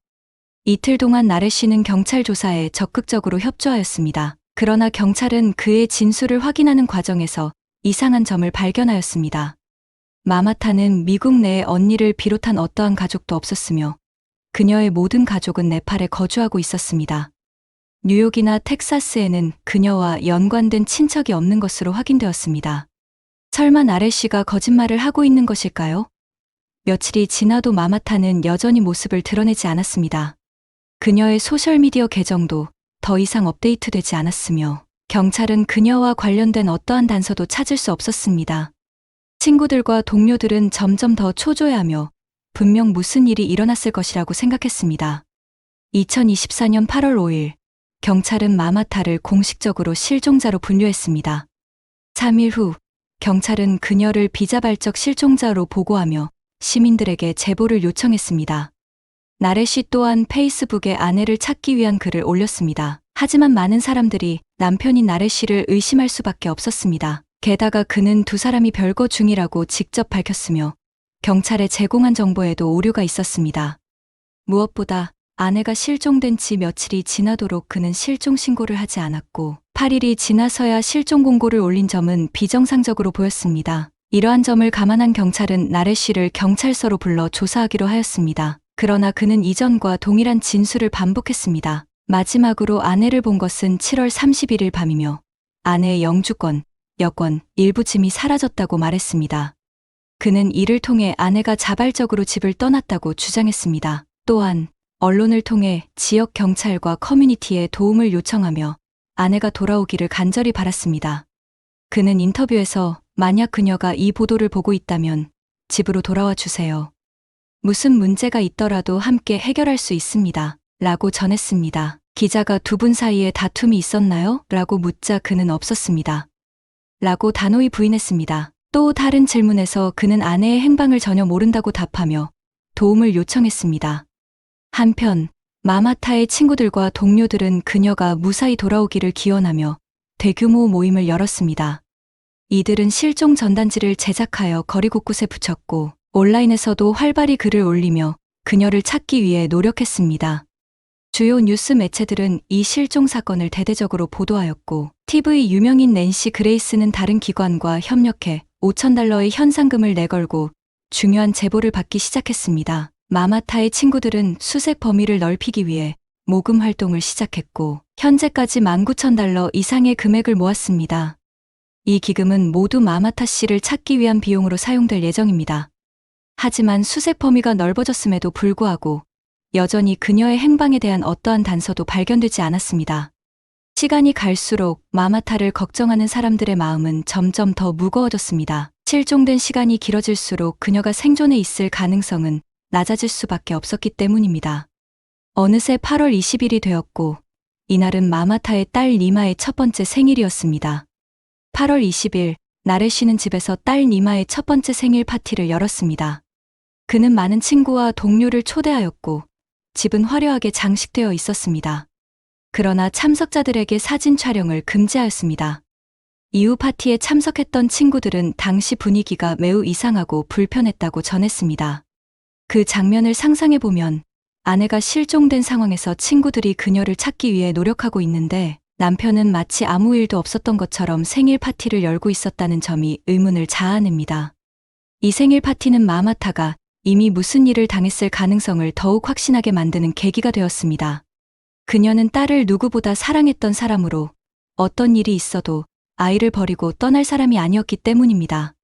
이틀 동안 나레시는 경찰 조사에 적극적으로 협조하였습니다. 그러나 경찰은 그의 진술을 확인하는 과정에서 이상한 점을 발견하였습니다. 마마타는 미국 내에 언니를 비롯한 어떠한 가족도 없었으며 그녀의 모든 가족은 네팔에 거주하고 있었습니다. 뉴욕이나 텍사스에는 그녀와 연관된 친척이 없는 것으로 확인되었습니다. 설마 나레시가 거짓말을 하고 있는 것일까요? 며칠이 지나도 마마타는 여전히 모습을 드러내지 않았습니다. 그녀의 소셜미디어 계정도 더 이상 업데이트되지 않았으며 경찰은 그녀와 관련된 어떠한 단서도 찾을 수 없었습니다. 친구들과 동료들은 점점 더 초조해하며 분명 무슨 일이 일어났을 것이라고 생각했습니다. 2024년 8월 5일 경찰은 마마타를 공식적으로 실종자로 분류했습니다. 3일 후 경찰은 그녀를 비자발적 실종자로 보고하며 시민들에게 제보를 요청했습니다. 나레시 또한 페이스북에 아내를 찾기 위한 글을 올렸습니다. 하지만 많은 사람들이 남편인 나레시를 의심할 수밖에 없었습니다. 게다가 그는 두 사람이 별거 중이라고 직접 밝혔으며 경찰에 제공한 정보에도 오류가 있었습니다. 무엇보다 아내가 실종된 지 며칠이 지나도록 그는 실종 신고를 하지 않았고 8일이 지나서야 실종 공고를 올린 점은 비정상적으로 보였습니다. 이러한 점을 감안한 경찰은 나레시를 경찰서로 불러 조사하기로 하였습니다. 그러나 그는 이전과 동일한 진술을 반복했습니다. 마지막으로 아내를 본 것은 7월 31일 밤이며 아내의 영주권, 여권, 일부 짐이 사라졌다고 말했습니다. 그는 이를 통해 아내가 자발적으로 집을 떠났다고 주장했습니다. 또한 언론을 통해 지역 경찰과 커뮤니티에 도움을 요청하며 아내가 돌아오기를 간절히 바랐습니다. 그는 인터뷰에서 만약 그녀가 이 보도를 보고 있다면 집으로 돌아와 주세요. 무슨 문제가 있더라도 함께 해결할 수 있습니다. 라고 전했습니다. 기자가 두 분 사이에 다툼이 있었나요? 라고 묻자 그는 없었습니다. 라고 단호히 부인했습니다. 또 다른 질문에서 그는 아내의 행방을 전혀 모른다고 답하며 도움을 요청했습니다. 한편 마마타의 친구들과 동료들은 그녀가 무사히 돌아오기를 기원하며 대규모 모임을 열었습니다. 이들은 실종 전단지를 제작하여 거리 곳곳에 붙였고 온라인에서도 활발히 글을 올리며 그녀를 찾기 위해 노력했습니다. 주요 뉴스 매체들은 이 실종 사건을 대대적으로 보도하였고 TV 유명인 낸시 그레이스는 다른 기관과 협력해 $5,000의 현상금을 내걸고 중요한 제보를 받기 시작했습니다. 마마타의 친구들은 수색 범위를 넓히기 위해 모금 활동을 시작했고 현재까지 $19,000 이상의 금액을 모았습니다. 이 기금은 모두 마마타 씨를 찾기 위한 비용으로 사용될 예정입니다. 하지만 수색 범위가 넓어졌음에도 불구하고 여전히 그녀의 행방에 대한 어떠한 단서도 발견되지 않았습니다. 시간이 갈수록 마마타를 걱정하는 사람들의 마음은 점점 더 무거워졌습니다. 실종된 시간이 길어질수록 그녀가 생존해 있을 가능성은 낮아질 수밖에 없었기 때문입니다. 어느새 8월 20일이 되었고 이날은 마마타의 딸 니마의 첫 번째 생일이었습니다. 8월 20일 나레 씨는 집에서 딸 니마의 첫 번째 생일 파티를 열었습니다. 그는 많은 친구와 동료를 초대하였고 집은 화려하게 장식되어 있었습니다. 그러나 참석자들에게 사진 촬영을 금지하였습니다. 이후 파티에 참석했던 친구들은 당시 분위기가 매우 이상하고 불편했다고 전했습니다. 그 장면을 상상해보면 아내가 실종된 상황에서 친구들이 그녀를 찾기 위해 노력하고 있는데 남편은 마치 아무 일도 없었던 것처럼 생일 파티를 열고 있었다는 점이 의문을 자아냅니다. 이 생일 파티는 마마타가 이미 무슨 일을 당했을 가능성을 더욱 확신하게 만드는 계기가 되었습니다. 그녀는 딸을 누구보다 사랑했던 사람으로 어떤 일이 있어도 아이를 버리고 떠날 사람이 아니었기 때문입니다.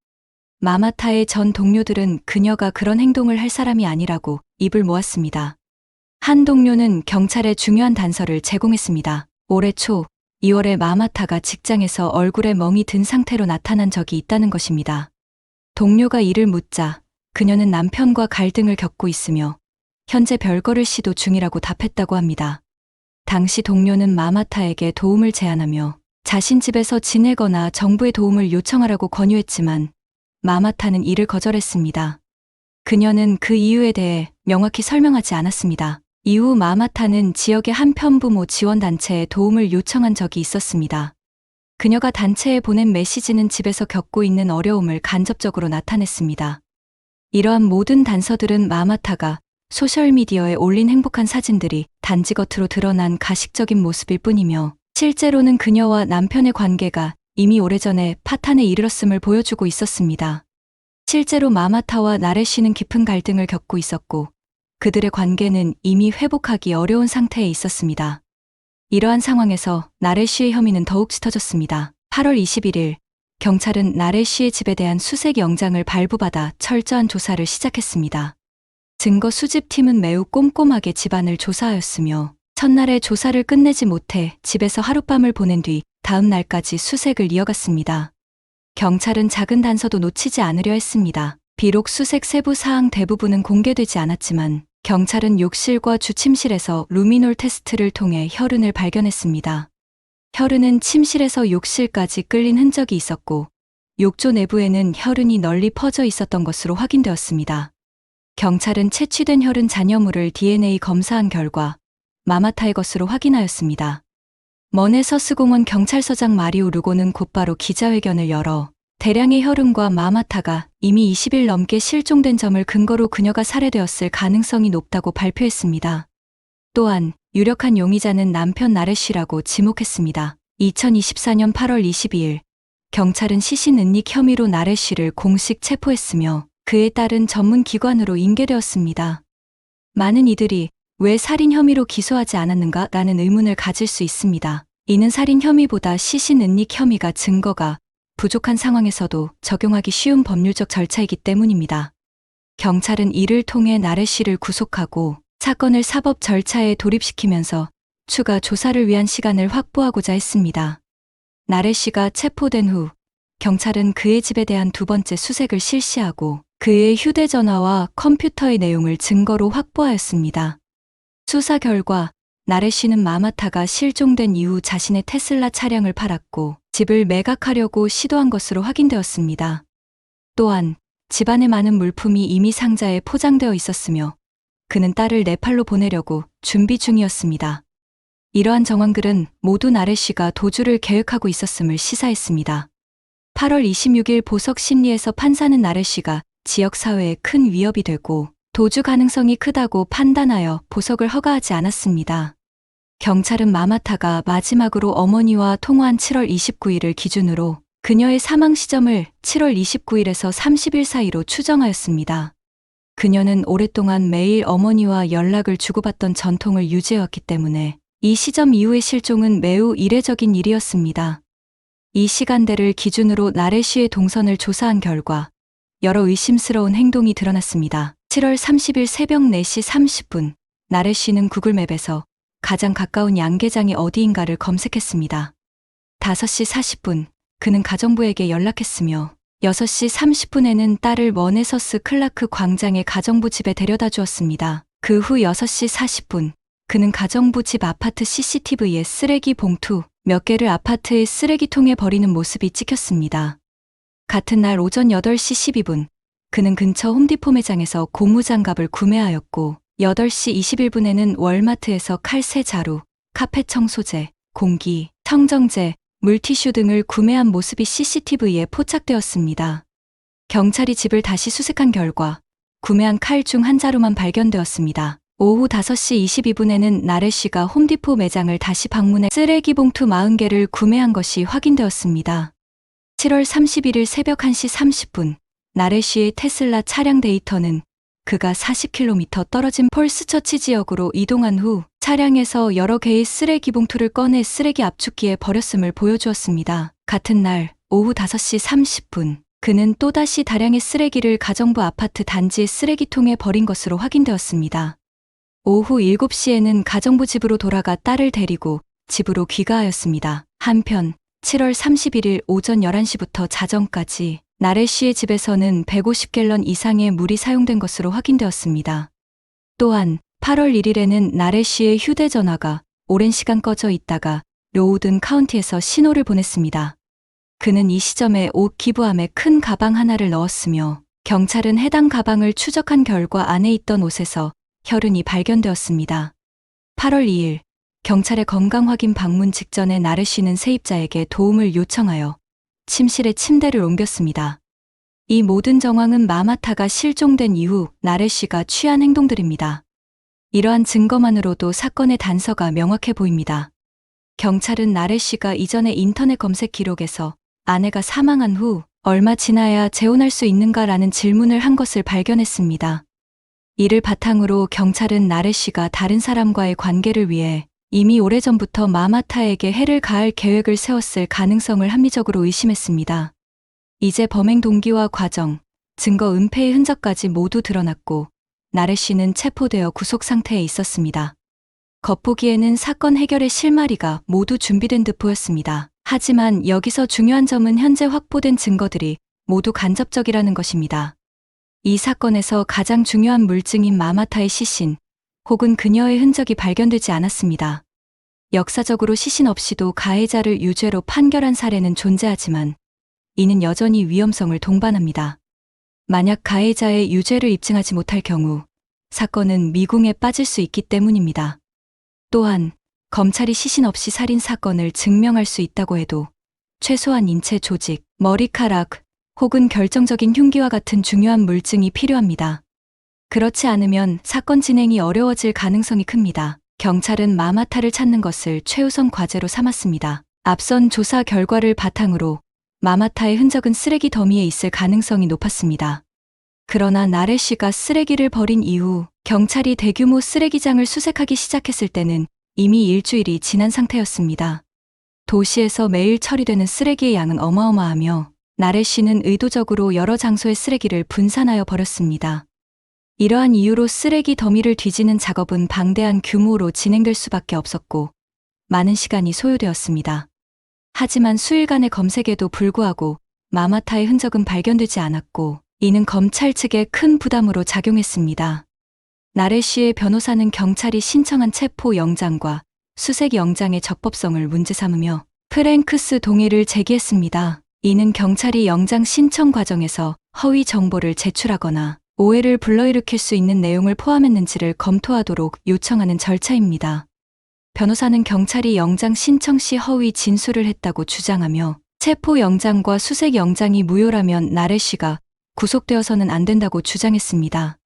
마마타의 전 동료들은 그녀가 그런 행동을 할 사람이 아니라고 입을 모았습니다. 한 동료는 경찰에 중요한 단서를 제공했습니다. 올해 초 2월에 마마타가 직장에서 얼굴에 멍이 든 상태로 나타난 적이 있다는 것입니다. 동료가 이를 묻자 그녀는 남편과 갈등을 겪고 있으며 현재 별거를 시도 중이라고 답했다고 합니다. 당시 동료는 마마타에게 도움을 제안하며 자신 집에서 지내거나 정부의 도움을 요청하라고 권유했지만 마마타는 이를 거절했습니다. 그녀는 그 이유에 대해 명확히 설명하지 않았습니다. 이후 마마타는 지역의 한 편부모 지원단체에 도움을 요청한 적이 있었습니다. 그녀가 단체에 보낸 메시지는 집에서 겪고 있는 어려움을 간접적으로 나타냈습니다. 이러한 모든 단서들은 마마타가 소셜미디어에 올린 행복한 사진들이 단지 겉으로 드러난 가식적인 모습일 뿐이며 실제로는 그녀와 남편의 관계가 이미 오래전에 파탄에 이르렀음을 보여주고 있었습니다. 실제로 마마타와 나레 씨는 깊은 갈등을 겪고 있었고 그들의 관계는 이미 회복하기 어려운 상태에 있었습니다. 이러한 상황에서 나레 씨의 혐의는 더욱 짙어졌습니다. 8월 21일 경찰은 나레 씨의 집에 대한 수색 영장을 발부받아 철저한 조사를 시작했습니다. 증거 수집팀은 매우 꼼꼼하게 집안을 조사하였으며 첫날에 조사를 끝내지 못해 집에서 하룻밤을 보낸 뒤 다음 날까지 수색을 이어갔습니다. 경찰은 작은 단서도 놓치지 않으려 했습니다. 비록 수색 세부 사항 대부분은 공개되지 않았지만 경찰은 욕실과 주침실에서 루미놀 테스트를 통해 혈흔을 발견했습니다. 혈흔은 침실에서 욕실까지 끌린 흔적이 있었고 욕조 내부에는 혈흔이 널리 퍼져 있었던 것으로 확인되었습니다. 경찰은 채취된 혈흔 잔여물을 DNA 검사한 결과 마마타의 것으로 확인하였습니다. 머네서스공원 경찰서장 마리오 루고는 곧바로 기자회견을 열어 대량의 혈흔과 마마타가 이미 20일 넘게 실종된 점을 근거로 그녀가 살해되었을 가능성이 높다고 발표했습니다. 또한 유력한 용의자는 남편 나레 씨라고 지목했습니다. 2024년 8월 22일 경찰은 시신 은닉 혐의로 나레 씨를 공식 체포했으며 그에 따른 전문 기관으로 인계되었습니다. 많은 이들이 왜 살인 혐의로 기소하지 않았는가 라는 의문을 가질 수 있습니다. 이는 살인 혐의보다 시신 은닉 혐의가 증거가 부족한 상황에서도 적용하기 쉬운 법률적 절차이기 때문입니다. 경찰은 이를 통해 나래 씨를 구속하고 사건을 사법 절차에 돌입시키면서 추가 조사를 위한 시간을 확보하고자 했습니다. 나래 씨가 체포된 후 경찰은 그의 집에 대한 두 번째 수색을 실시하고 그의 휴대전화와 컴퓨터의 내용을 증거로 확보하였습니다. 수사 결과 나래 씨는 마마타가 실종된 이후 자신의 테슬라 차량을 팔았고 집을 매각하려고 시도한 것으로 확인되었습니다. 또한 집안에 많은 물품이 이미 상자에 포장되어 있었으며 그는 딸을 네팔로 보내려고 준비 중이었습니다. 이러한 정황들은 모두 나래 씨가 도주를 계획하고 있었음을 시사했습니다. 8월 26일 보석 심리에서 판사는 나래 씨가 지역사회에 큰 위협이 되고 도주 가능성이 크다고 판단하여 보석을 허가하지 않았습니다. 경찰은 마마타가 마지막으로 어머니와 통화한 7월 29일을 기준으로 그녀의 사망 시점을 7월 29일에서 30일 사이로 추정하였습니다. 그녀는 오랫동안 매일 어머니와 연락을 주고받던 전통을 유지해왔기 때문에 이 시점 이후의 실종은 매우 이례적인 일이었습니다. 이 시간대를 기준으로 나래 씨의 동선을 조사한 결과 여러 의심스러운 행동이 드러났습니다. 7월 30일 새벽 4시 30분, 나래 씨는 구글맵에서 가장 가까운 양계장이 어디인가를 검색했습니다. 5시 40분, 그는 가정부에게 연락했으며 6시 30분에는 딸을 머네서스 클라크 광장의 가정부 집에 데려다 주었습니다. 그 후 6시 40분, 그는 가정부 집 아파트 CCTV에 쓰레기 봉투 몇 개를 아파트의 쓰레기통에 버리는 모습이 찍혔습니다. 같은 날 오전 8시 12분, 그는 근처 홈디포 매장에서 고무장갑을 구매하였고 8시 21분에는 월마트에서 칼새 자루, 카펫 청소제, 공기, 청정제, 물티슈 등을 구매한 모습이 CCTV에 포착되었습니다. 경찰이 집을 다시 수색한 결과 구매한 칼 중 한 자루만 발견되었습니다. 오후 5시 22분에는 나래 씨가 홈디포 매장을 다시 방문해 쓰레기 봉투 40개를 구매한 것이 확인되었습니다. 7월 31일 새벽 1시 30분, 나래 씨의 테슬라 차량 데이터는 그가 40km 떨어진 폴스처치 지역으로 이동한 후 차량에서 여러 개의 쓰레기 봉투를 꺼내 쓰레기 압축기에 버렸음을 보여주었습니다. 같은 날 오후 5시 30분, 그는 또다시 다량의 쓰레기를 가정부 아파트 단지의 쓰레기통에 버린 것으로 확인되었습니다. 오후 7시에는 가정부 집으로 돌아가 딸을 데리고 집으로 귀가하였습니다. 한편 7월 31일 오전 11시부터 자정까지 나래 씨의 집에서는 150갤런 이상의 물이 사용된 것으로 확인되었습니다. 또한 8월 1일에는 나래 씨의 휴대전화가 오랜 시간 꺼져 있다가 로우든 카운티에서 신호를 보냈습니다. 그는 이 시점에 옷 기부함에 큰 가방 하나를 넣었으며 경찰은 해당 가방을 추적한 결과 안에 있던 옷에서 혈흔이 발견되었습니다. 8월 2일 경찰의 건강 확인 방문 직전에 나래 씨는 세입자에게 도움을 요청하여 침실에 침대를 옮겼습니다. 이 모든 정황은 마마타가 실종된 이후 나래 씨가 취한 행동들입니다. 이러한 증거만으로도 사건의 단서가 명확해 보입니다. 경찰은 나래 씨가 이전에 인터넷 검색 기록에서 아내가 사망한 후 얼마 지나야 재혼할 수 있는가라는 질문을 한 것을 발견했습니다. 이를 바탕으로 경찰은 나래 씨가 다른 사람과의 관계를 위해 이미 오래전부터 마마타에게 해를 가할 계획을 세웠을 가능성을 합리적으로 의심했습니다. 이제 범행 동기와 과정, 증거 은폐의 흔적까지 모두 드러났고 나래 씨는 체포되어 구속 상태에 있었습니다. 겉보기에는 사건 해결의 실마리가 모두 준비된 듯 보였습니다. 하지만 여기서 중요한 점은 현재 확보된 증거들이 모두 간접적이라는 것입니다. 이 사건에서 가장 중요한 물증인 마마타의 시신 혹은 그녀의 흔적이 발견되지 않았습니다. 역사적으로 시신 없이도 가해자를 유죄로 판결한 사례는 존재하지만 이는 여전히 위험성을 동반합니다. 만약 가해자의 유죄를 입증하지 못할 경우 사건은 미궁에 빠질 수 있기 때문입니다. 또한 검찰이 시신 없이 살인 사건을 증명할 수 있다고 해도 최소한 인체 조직, 머리카락 혹은 결정적인 흉기와 같은 중요한 물증이 필요합니다. 그렇지 않으면 사건 진행이 어려워질 가능성이 큽니다. 경찰은 마마타를 찾는 것을 최우선 과제로 삼았습니다. 앞선 조사 결과를 바탕으로 마마타의 흔적은 쓰레기 더미에 있을 가능성이 높았습니다. 그러나 나래 씨가 쓰레기를 버린 이후 경찰이 대규모 쓰레기장을 수색하기 시작했을 때는 이미 일주일이 지난 상태였습니다. 도시에서 매일 처리되는 쓰레기의 양은 어마어마하며 나래 씨는 의도적으로 여러 장소에 쓰레기를 분산하여 버렸습니다. 이러한 이유로 쓰레기 더미를 뒤지는 작업은 방대한 규모로 진행될 수밖에 없었고 많은 시간이 소요되었습니다. 하지만 수일간의 검색에도 불구하고 마마타의 흔적은 발견되지 않았고 이는 검찰 측에 큰 부담으로 작용했습니다. 나래 씨의 변호사는 경찰이 신청한 체포 영장과 수색 영장의 적법성을 문제 삼으며 프랭크스 동의를 제기했습니다. 이는 경찰이 영장 신청 과정에서 허위 정보를 제출하거나 오해를 불러일으킬 수 있는 내용을 포함했는지를 검토하도록 요청하는 절차입니다. 변호사는 경찰이 영장 신청 시 허위 진술을 했다고 주장하며 체포 영장과 수색 영장이 무효라면 나래 씨가 구속되어서는 안 된다고 주장했습니다.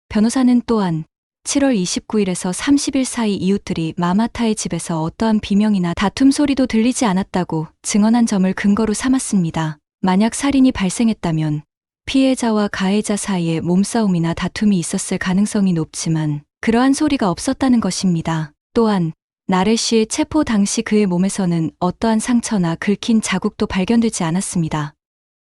변호사는 또한 7월 29일에서 30일 사이 이웃들이 마마타의 집에서 어떠한 비명이나 다툼 소리도 들리지 않았다고 증언한 점을 근거로 삼았습니다. 만약 살인이 발생했다면 피해자와 가해자 사이에 몸싸움이나 다툼이 있었을 가능성이 높지만 그러한 소리가 없었다는 것입니다. 또한 나래 씨의 체포 당시 그의 몸에서는 어떠한 상처나 긁힌 자국도 발견되지 않았습니다.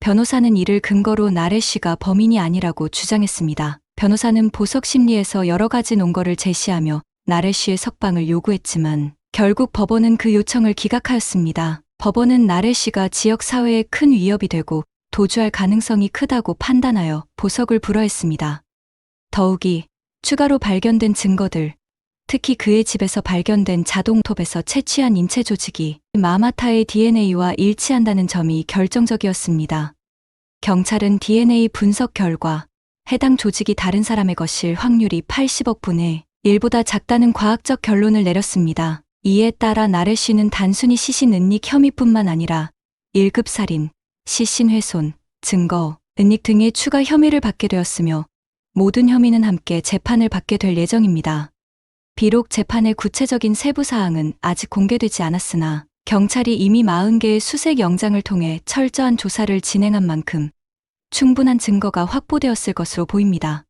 변호사는 이를 근거로 나래 씨가 범인이 아니라고 주장했습니다. 변호사는 보석 심리에서 여러 가지 논거를 제시하며 나래 씨의 석방을 요구했지만 결국 법원은 그 요청을 기각하였습니다. 법원은 나래 씨가 지역 사회에 큰 위협이 되고 도주할 가능성이 크다고 판단하여 보석을 불허했습니다. 더욱이 추가로 발견된 증거들, 특히 그의 집에서 발견된 자동톱에서 채취한 인체 조직이 마마타의 DNA와 일치한다는 점이 결정적이었습니다. 경찰은 DNA 분석 결과 해당 조직이 다른 사람의 것일 확률이 80억 분의 1보다 작다는 과학적 결론을 내렸습니다. 이에 따라 나래 씨는 단순히 시신 은닉 혐의뿐만 아니라 1급 살인, 시신 훼손, 증거, 은닉 등의 추가 혐의를 받게 되었으며 모든 혐의는 함께 재판을 받게 될 예정입니다. 비록 재판의 구체적인 세부 사항은 아직 공개되지 않았으나 경찰이 이미 40개의 수색 영장을 통해 철저한 조사를 진행한 만큼 충분한 증거가 확보되었을 것으로 보입니다.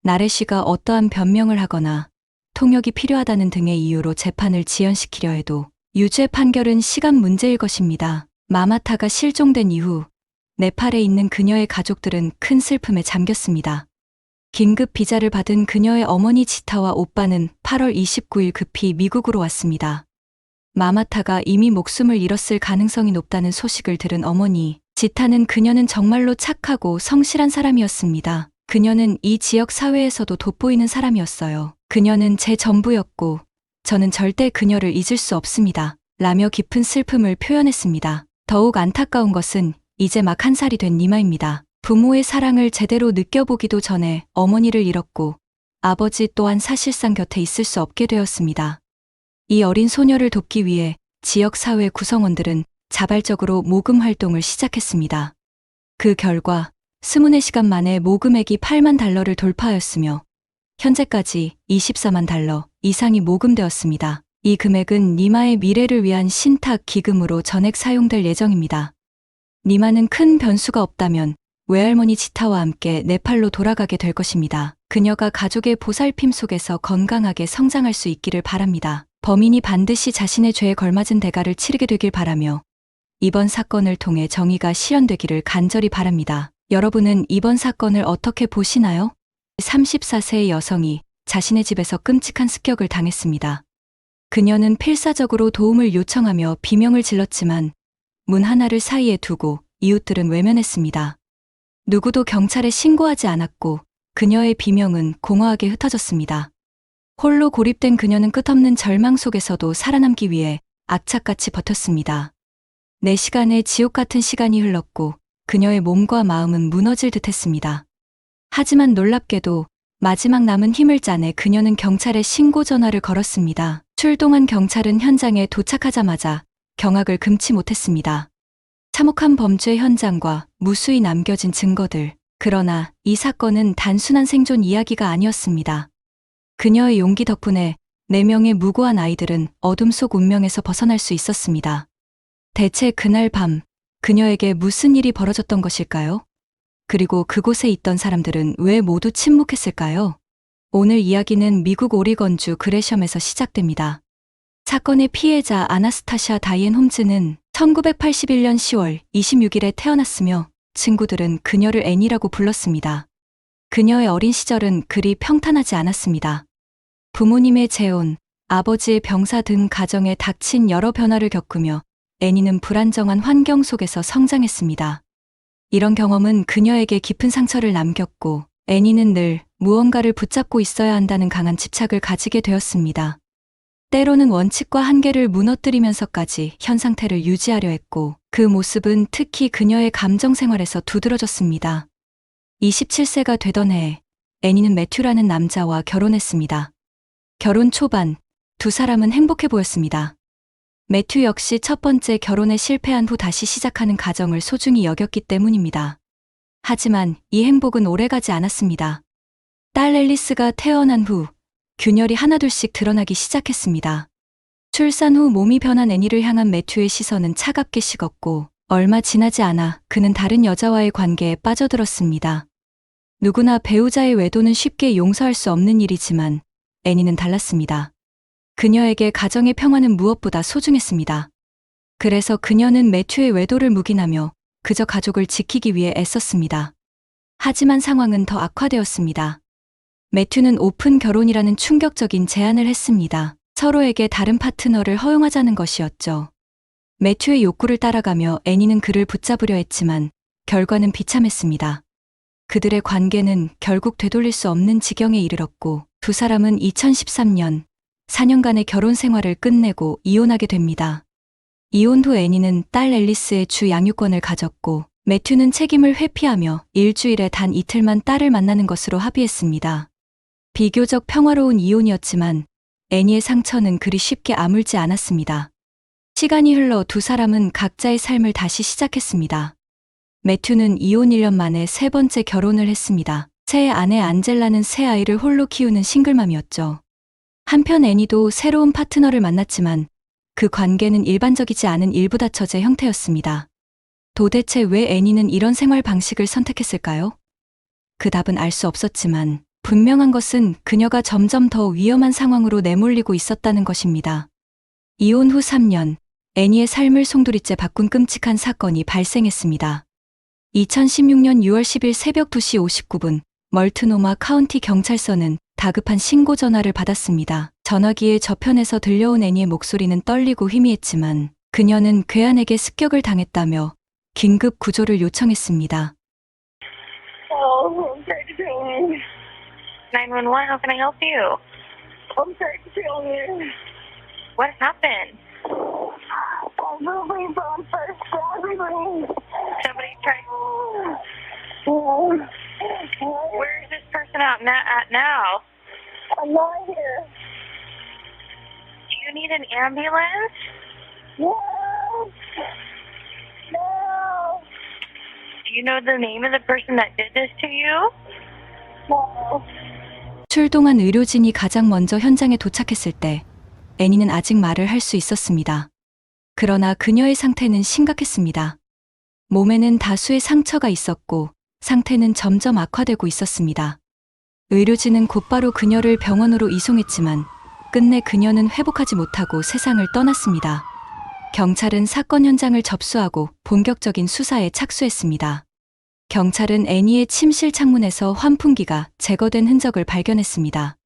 나래 씨가 어떠한 변명을 하거나 통역이 필요하다는 등의 이유로 재판을 지연시키려 해도 유죄 판결은 시간 문제일 것입니다. 마마타가 실종된 이후 네팔에 있는 그녀의 가족들은 큰 슬픔에 잠겼습니다. 긴급 비자를 받은 그녀의 어머니 지타와 오빠는 8월 29일 급히 미국으로 왔습니다. 마마타가 이미 목숨을 잃었을 가능성이 높다는 소식을 들은 어머니 지타는 그녀는 정말로 착하고 성실한 사람이었습니다. 그녀는 이 지역 사회에서도 돋보이는 사람이었어요. 그녀는 제 전부였고 저는 절대 그녀를 잊을 수 없습니다. 라며 깊은 슬픔을 표현했습니다. 더욱 안타까운 것은 이제 막 1살이 된 니마입니다. 부모의 사랑을 제대로 느껴보기도 전에 어머니를 잃었고 아버지 또한 사실상 곁에 있을 수 없게 되었습니다. 이 어린 소녀를 돕기 위해 지역 사회 구성원들은 자발적으로 모금 활동을 시작했습니다. 그 결과 24시간 만에 모금액이 8만 달러를 돌파하였으며 현재까지 24만 달러 이상이 모금되었습니다. 이 금액은 니마의 미래를 위한 신탁 기금으로 전액 사용될 예정입니다. 니마는 큰 변수가 없다면 외할머니 지타와 함께 네팔로 돌아가게 될 것입니다. 그녀가 가족의 보살핌 속에서 건강하게 성장할 수 있기를 바랍니다. 범인이 반드시 자신의 죄에 걸맞은 대가를 치르게 되길 바라며 이번 사건을 통해 정의가 실현되기를 간절히 바랍니다. 여러분은 이번 사건을 어떻게 보시나요? 34세의 여성이 자신의 집에서 끔찍한 습격을 당했습니다. 그녀는 필사적으로 도움을 요청하며 비명을 질렀지만 문 하나를 사이에 두고 이웃들은 외면했습니다. 누구도 경찰에 신고하지 않았고 그녀의 비명은 공허하게 흩어졌습니다. 홀로 고립된 그녀는 끝없는 절망 속에서도 살아남기 위해 악착같이 버텼습니다. 4시간의 지옥 같은 시간이 흘렀고 그녀의 몸과 마음은 무너질 듯했습니다. 하지만 놀랍게도 마지막 남은 힘을 짜내 그녀는 경찰에 신고 전화를 걸었습니다. 출동한 경찰은 현장에 도착하자마자 경악을 금치 못했습니다. 참혹한 범죄 현장과 무수히 남겨진 증거들. 그러나 이 사건은 단순한 생존 이야기가 아니었습니다. 그녀의 용기 덕분에 4명의 무고한 아이들은 어둠 속 운명에서 벗어날 수 있었습니다. 대체 그날 밤 그녀에게 무슨 일이 벌어졌던 것일까요? 그리고 그곳에 있던 사람들은 왜 모두 침묵했을까요? 오늘 이야기는 미국 오리건주 그레샴에서 시작됩니다. 사건의 피해자 아나스타샤 다이앤 홈즈는 1981년 10월 26일에 태어났으며 친구들은 그녀를 애니라고 불렀습니다. 그녀의 어린 시절은 그리 평탄하지 않았습니다. 부모님의 재혼, 아버지의 병사 등 가정에 닥친 여러 변화를 겪으며 애니는 불안정한 환경 속에서 성장했습니다. 이런 경험은 그녀에게 깊은 상처를 남겼고 애니는 늘 무언가를 붙잡고 있어야 한다는 강한 집착을 가지게 되었습니다. 때로는 원칙과 한계를 무너뜨리면서까지 현 상태를 유지하려 했고 그 모습은 특히 그녀의 감정 생활에서 두드러졌습니다. 27세가 되던 해 애니는 매튜라는 남자와 결혼했습니다. 결혼 초반 두 사람은 행복해 보였습니다. 매튜 역시 첫 번째 결혼에 실패한 후 다시 시작하는 가정을 소중히 여겼기 때문입니다. 하지만 이 행복은 오래가지 않았습니다. 딸 앨리스가 태어난 후 균열이 하나둘씩 드러나기 시작했습니다. 출산 후 몸이 변한 애니를 향한 매튜의 시선은 차갑게 식었고 얼마 지나지 않아 그는 다른 여자와의 관계에 빠져들었습니다. 누구나 배우자의 외도는 쉽게 용서할 수 없는 일이지만 애니는 달랐습니다. 그녀에게 가정의 평화는 무엇보다 소중했습니다. 그래서 그녀는 매튜의 외도를 묵인하며 그저 가족을 지키기 위해 애썼습니다. 하지만 상황은 더 악화되었습니다. 매튜는 오픈 결혼이라는 충격적인 제안을 했습니다. 서로에게 다른 파트너를 허용하자는 것이었죠. 매튜의 욕구를 따라가며 애니는 그를 붙잡으려 했지만 결과는 비참했습니다. 그들의 관계는 결국 되돌릴 수 없는 지경에 이르렀고 두 사람은 2013년 4년간의 결혼 생활을 끝내고 이혼하게 됩니다. 이혼 후 애니는 딸 앨리스의 주 양육권을 가졌고 매튜는 책임을 회피하며 일주일에 단 이틀만 딸을 만나는 것으로 합의했습니다. 비교적 평화로운 이혼이었지만 애니의 상처는 그리 쉽게 아물지 않았습니다. 시간이 흘러 두 사람은 각자의 삶을 다시 시작했습니다. 매튜는 이혼 1년 만에 세 번째 결혼을 했습니다. 새 아내 안젤라는 새 아이를 홀로 키우는 싱글맘이었죠. 한편 애니도 새로운 파트너를 만났지만 그 관계는 일반적이지 않은 일부다처제 형태였습니다. 도대체 왜 애니는 이런 생활 방식을 선택했을까요? 그 답은 알 수 없었지만 분명한 것은 그녀가 점점 더 위험한 상황으로 내몰리고 있었다는 것입니다. 이혼 후 3년, 애니의 삶을 송두리째 바꾼 끔찍한 사건이 발생했습니다. 2016년 6월 10일 새벽 2시 59분, 멀트노마 카운티 경찰서는 다급한 신고 전화를 받았습니다. 전화기의 저편에서 들려온 애니의 목소리는 떨리고 희미했지만 그녀는 괴한에게 습격을 당했다며 긴급 구조를 요청했습니다. I'm trying to kill me. 911, how can I help you? I'm trying to kill me. What happened? I'm really bummed first. Everything. Somebody tried. I'm Where is this person at now? not here. Do you need an ambulance? No. No. Do you know the name of the person that did this to you? No. 출동한 의료진이 가장 먼저 현장에 도착했을 때 애니는 아직 말을 할 수 있었습니다. 그러나 그녀의 상태는 심각했습니다. 몸에는 다수의 상처가 있었고 상태는 점점 악화되고 있었습니다. 의료진은 곧바로 그녀를 병원으로 이송했지만 끝내 그녀는 회복하지 못하고 세상을 떠났습니다. 경찰은 사건 현장을 접수하고 본격적인 수사에 착수했습니다. 경찰은 애니의 침실 창문에서 환풍기가 제거된 흔적을 발견했습니다.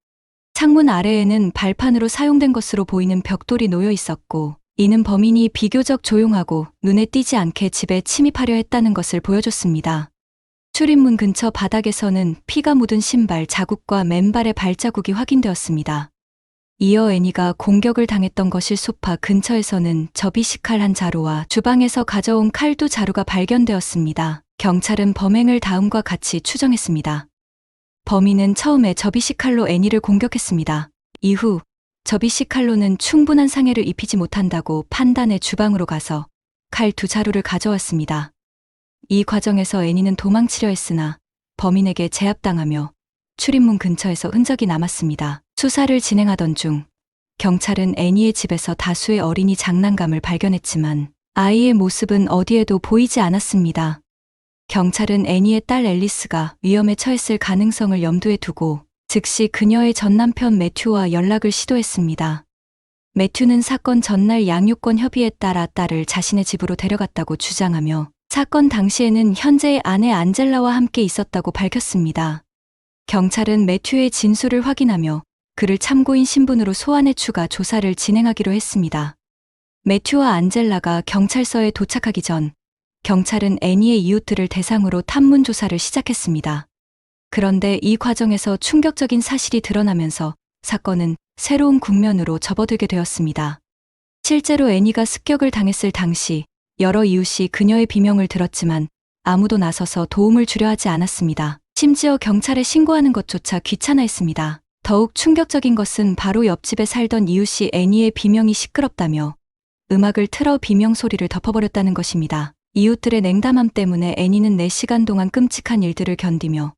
창문 아래에는 발판으로 사용된 것으로 보이는 벽돌이 놓여 있었고 이는 범인이 비교적 조용하고 눈에 띄지 않게 집에 침입하려 했다는 것을 보여줬습니다. 출입문 근처 바닥에서는 피가 묻은 신발 자국과 맨발의 발자국이 확인되었습니다. 이어 애니가 공격을 당했던 거실 소파 근처에서는 접이식칼 한 자루와 주방에서 가져온 칼도 자루가 발견되었습니다. 경찰은 범행을 다음과 같이 추정했습니다. 범인은 처음에 접이식칼로 애니를 공격했습니다. 이후 접이식칼로는 충분한 상해를 입히지 못한다고 판단해 주방으로 가서 칼 두 자루를 가져왔습니다. 이 과정에서 애니는 도망치려 했으나 범인에게 제압당하며 출입문 근처에서 흔적이 남았습니다. 수사를 진행하던 중 경찰은 애니의 집에서 다수의 어린이 장난감을 발견했지만 아이의 모습은 어디에도 보이지 않았습니다. 경찰은 애니의 딸 앨리스가 위험에 처했을 가능성을 염두에 두고 즉시 그녀의 전 남편 매튜와 연락을 시도했습니다. 매튜는 사건 전날 양육권 협의에 따라 딸을 자신의 집으로 데려갔다고 주장하며 사건 당시에는 현재의 아내 안젤라와 함께 있었다고 밝혔습니다. 경찰은 매튜의 진술을 확인하며 그를 참고인 신분으로 소환해 추가 조사를 진행하기로 했습니다. 매튜와 안젤라가 경찰서에 도착하기 전 경찰은 애니의 이웃들을 대상으로 탐문 조사를 시작했습니다. 그런데 이 과정에서 충격적인 사실이 드러나면서 사건은 새로운 국면으로 접어들게 되었습니다. 실제로 애니가 습격을 당했을 당시 여러 이웃이 그녀의 비명을 들었지만 아무도 나서서 도움을 주려 하지 않았습니다. 심지어 경찰에 신고하는 것조차 귀찮아했습니다. 더욱 충격적인 것은 바로 옆집에 살던 이웃이 애니의 비명이 시끄럽다며 음악을 틀어 비명 소리를 덮어버렸다는 것입니다. 이웃들의 냉담함 때문에 애니는 4시간 동안 끔찍한 일들을 견디며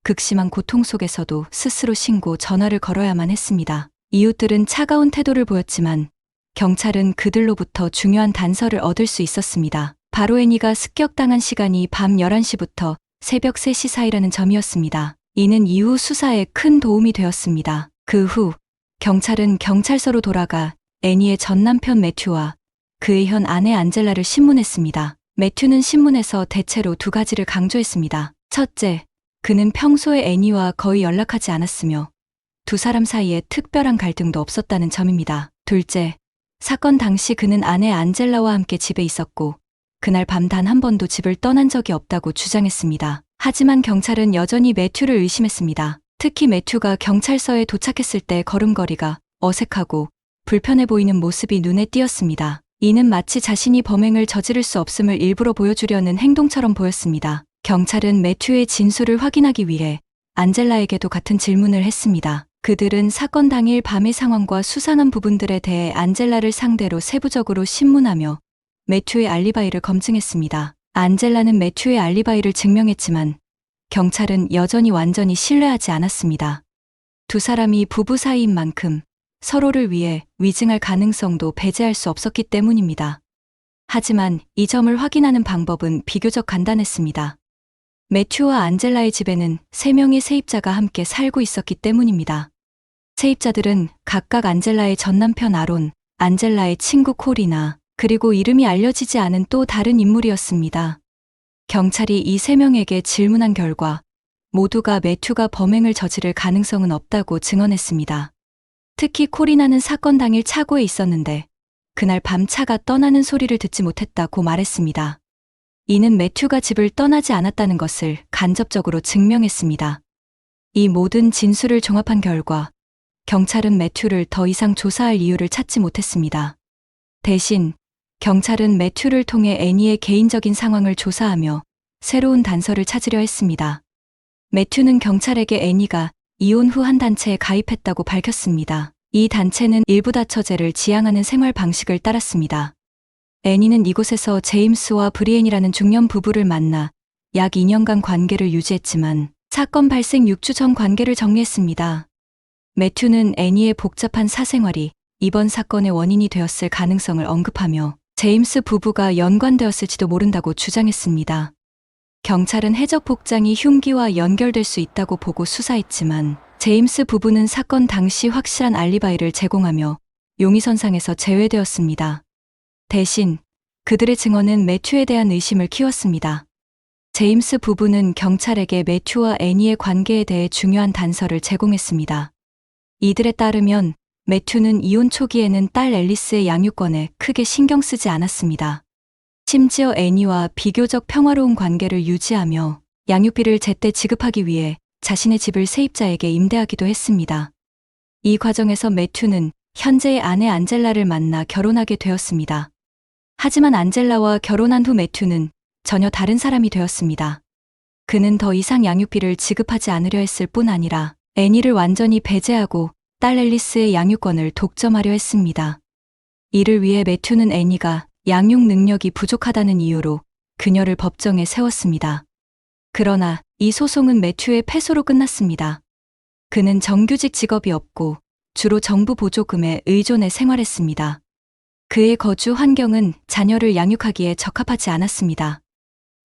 극심한 고통 속에서도 스스로 신고 전화를 걸어야만 했습니다. 이웃들은 차가운 태도를 보였지만 경찰은 그들로부터 중요한 단서를 얻을 수 있었습니다. 바로 애니가 습격당한 시간이 밤 11시부터 새벽 3시 사이라는 점이었습니다. 이는 이후 수사에 큰 도움이 되었습니다. 그 후 경찰은 경찰서로 돌아가 애니의 전 남편 매튜와 그의 현 아내 안젤라를 신문했습니다. 매튜는 신문에서 대체로 2가지를 강조했습니다. 첫째, 그는 평소에 애니와 거의 연락하지 않았으며 두 사람 사이에 특별한 갈등도 없었다는 점입니다. 둘째, 사건 당시 그는 아내 안젤라와 함께 집에 있었고 그날 밤 단 한 번도 집을 떠난 적이 없다고 주장했습니다. 하지만 경찰은 여전히 매튜를 의심했습니다. 특히 매튜가 경찰서에 도착했을 때 걸음걸이가 어색하고 불편해 보이는 모습이 눈에 띄었습니다. 이는 마치 자신이 범행을 저지를 수 없음을 일부러 보여주려는 행동처럼 보였습니다. 경찰은 매튜의 진술을 확인하기 위해 안젤라에게도 같은 질문을 했습니다. 그들은 사건 당일 밤의 상황과 수상한 부분들에 대해 안젤라를 상대로 세부적으로 신문하며 매튜의 알리바이를 검증했습니다. 안젤라는 매튜의 알리바이를 증명했지만 경찰은 여전히 완전히 신뢰하지 않았습니다. 두 사람이 부부 사이인 만큼 서로를 위해 위증할 가능성도 배제할 수 없었기 때문입니다. 하지만 이 점을 확인하는 방법은 비교적 간단했습니다. 매튜와 안젤라의 집에는 3명의 세입자가 함께 살고 있었기 때문입니다. 세입자들은 각각 안젤라의 전 남편 아론, 안젤라의 친구 코리나, 그리고 이름이 알려지지 않은 또 다른 인물이었습니다. 경찰이 이 3명에게 질문한 결과 모두가 매튜가 범행을 저지를 가능성은 없다고 증언했습니다. 특히 코리나는 사건 당일 차고에 있었는데 그날 밤 차가 떠나는 소리를 듣지 못했다고 말했습니다. 이는 매튜가 집을 떠나지 않았다는 것을 간접적으로 증명했습니다. 이 모든 진술을 종합한 결과 경찰은 매튜를 더 이상 조사할 이유를 찾지 못했습니다. 대신 경찰은 매튜를 통해 애니의 개인적인 상황을 조사하며 새로운 단서를 찾으려 했습니다. 매튜는 경찰에게 애니가 이혼 후 한 단체에 가입했다고 밝혔습니다. 이 단체는 일부 다처제를 지향하는 생활 방식을 따랐습니다. 애니는 이곳에서 제임스와 브리엔이라는 중년 부부를 만나 약 2년간 관계를 유지했지만 사건 발생 6주 전 관계를 정리했습니다. 매튜는 애니의 복잡한 사생활이 이번 사건의 원인이 되었을 가능성을 언급하며 제임스 부부가 연관되었을지도 모른다고 주장했습니다. 경찰은 해적 복장이 흉기와 연결될 수 있다고 보고 수사했지만 제임스 부부는 사건 당시 확실한 알리바이를 제공하며 용의선상에서 제외되었습니다. 대신 그들의 증언은 매튜에 대한 의심을 키웠습니다. 제임스 부부는 경찰에게 매튜와 애니의 관계에 대해 중요한 단서를 제공했습니다. 이들에 따르면 매튜는 이혼 초기에는 딸 앨리스의 양육권에 크게 신경 쓰지 않았습니다. 심지어 애니와 비교적 평화로운 관계를 유지하며 양육비를 제때 지급하기 위해 자신의 집을 세입자에게 임대하기도 했습니다. 이 과정에서 매튜는 현재의 아내 안젤라를 만나 결혼하게 되었습니다. 하지만 안젤라와 결혼한 후 매튜는 전혀 다른 사람이 되었습니다. 그는 더 이상 양육비를 지급하지 않으려 했을 뿐 아니라 애니를 완전히 배제하고 딸 앨리스의 양육권을 독점하려 했습니다. 이를 위해 매튜는 애니가 양육 능력이 부족하다는 이유로 그녀를 법정에 세웠습니다. 그러나 이 소송은 매튜의 패소로 끝났습니다. 그는 정규직 직업이 없고 주로 정부 보조금에 의존해 생활했습니다. 그의 거주 환경은 자녀를 양육하기에 적합하지 않았습니다.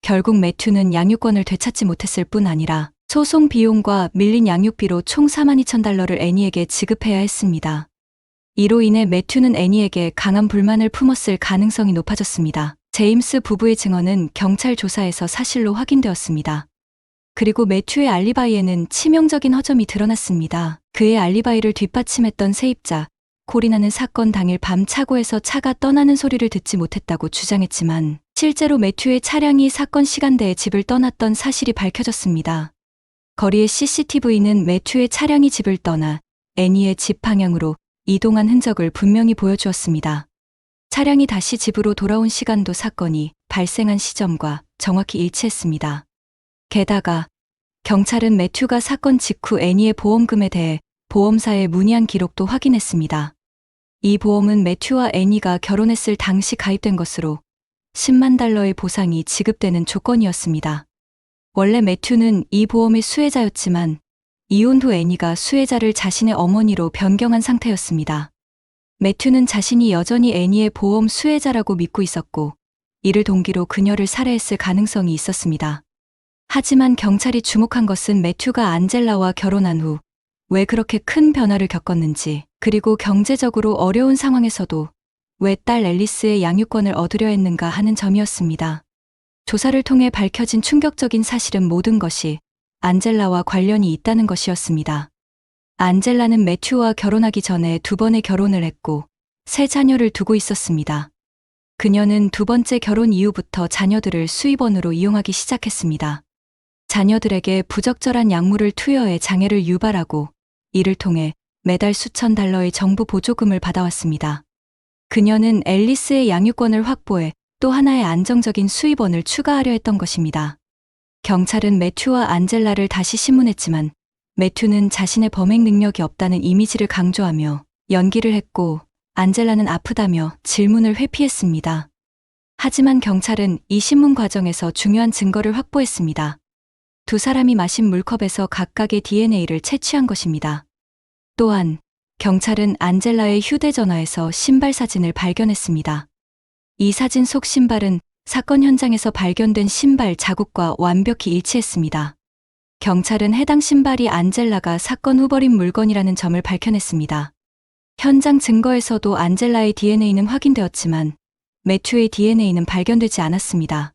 결국 매튜는 양육권을 되찾지 못했을 뿐 아니라 소송 비용과 밀린 양육비로 총 42,000달러를 애니에게 지급해야 했습니다. 이로 인해 매튜는 애니에게 강한 불만을 품었을 가능성이 높아졌습니다. 제임스 부부의 증언은 경찰 조사에서 사실로 확인되었습니다. 그리고 매튜의 알리바이에는 치명적인 허점이 드러났습니다. 그의 알리바이를 뒷받침했던 세입자 코리나는 사건 당일 밤 차고에서 차가 떠나는 소리를 듣지 못했다고 주장했지만 실제로 매튜의 차량이 사건 시간대에 집을 떠났던 사실이 밝혀졌습니다. 거리의 CCTV는 매튜의 차량이 집을 떠나 애니의 집 방향으로 이동한 흔적을 분명히 보여주었습니다. 차량이 다시 집으로 돌아온 시간도 사건이 발생한 시점과 정확히 일치했습니다. 게다가 경찰은 매튜가 사건 직후 애니의 보험금에 대해 보험사에 문의한 기록도 확인했습니다. 이 보험은 매튜와 애니가 결혼했을 당시 가입된 것으로 10만 달러의 보상이 지급되는 조건이었습니다. 원래 매튜는 이 보험의 수혜자였지만 이혼 후 애니가 수혜자를 자신의 어머니로 변경한 상태였습니다. 매튜는 자신이 여전히 애니의 보험 수혜자라고 믿고 있었고 이를 동기로 그녀를 살해했을 가능성이 있었습니다. 하지만 경찰이 주목한 것은 매튜가 안젤라와 결혼한 후 왜 그렇게 큰 변화를 겪었는지, 그리고 경제적으로 어려운 상황에서도 왜 딸 앨리스의 양육권을 얻으려 했는가 하는 점이었습니다. 조사를 통해 밝혀진 충격적인 사실은 모든 것이 안젤라와 관련이 있다는 것이었습니다. 안젤라는 매튜와 결혼하기 전에 2번의 결혼을 했고 3자녀를 두고 있었습니다. 그녀는 2번째 결혼 이후부터 자녀들을 수입원으로 이용하기 시작했습니다. 자녀들에게 부적절한 약물을 투여해 장애를 유발하고 이를 통해 매달 수천 달러의 정부 보조금을 받아왔습니다. 그녀는 앨리스의 양육권을 확보해 또 하나의 안정적인 수입원을 추가하려 했던 것입니다. 경찰은 매튜와 안젤라를 다시 신문했지만 매튜는 자신의 범행 능력이 없다는 이미지를 강조하며 연기를 했고 안젤라는 아프다며 질문을 회피했습니다. 하지만 경찰은 이 신문 과정에서 중요한 증거를 확보했습니다. 2사람이 마신 물컵에서 각각의 DNA를 채취한 것입니다. 또한 경찰은 안젤라의 휴대전화에서 신발 사진을 발견했습니다. 이 사진 속 신발은 사건 현장에서 발견된 신발 자국과 완벽히 일치했습니다. 경찰은 해당 신발이 안젤라가 사건 후 버린 물건이라는 점을 밝혀냈습니다. 현장 증거에서도 안젤라의 DNA는 확인되었지만 매튜의 DNA는 발견되지 않았습니다.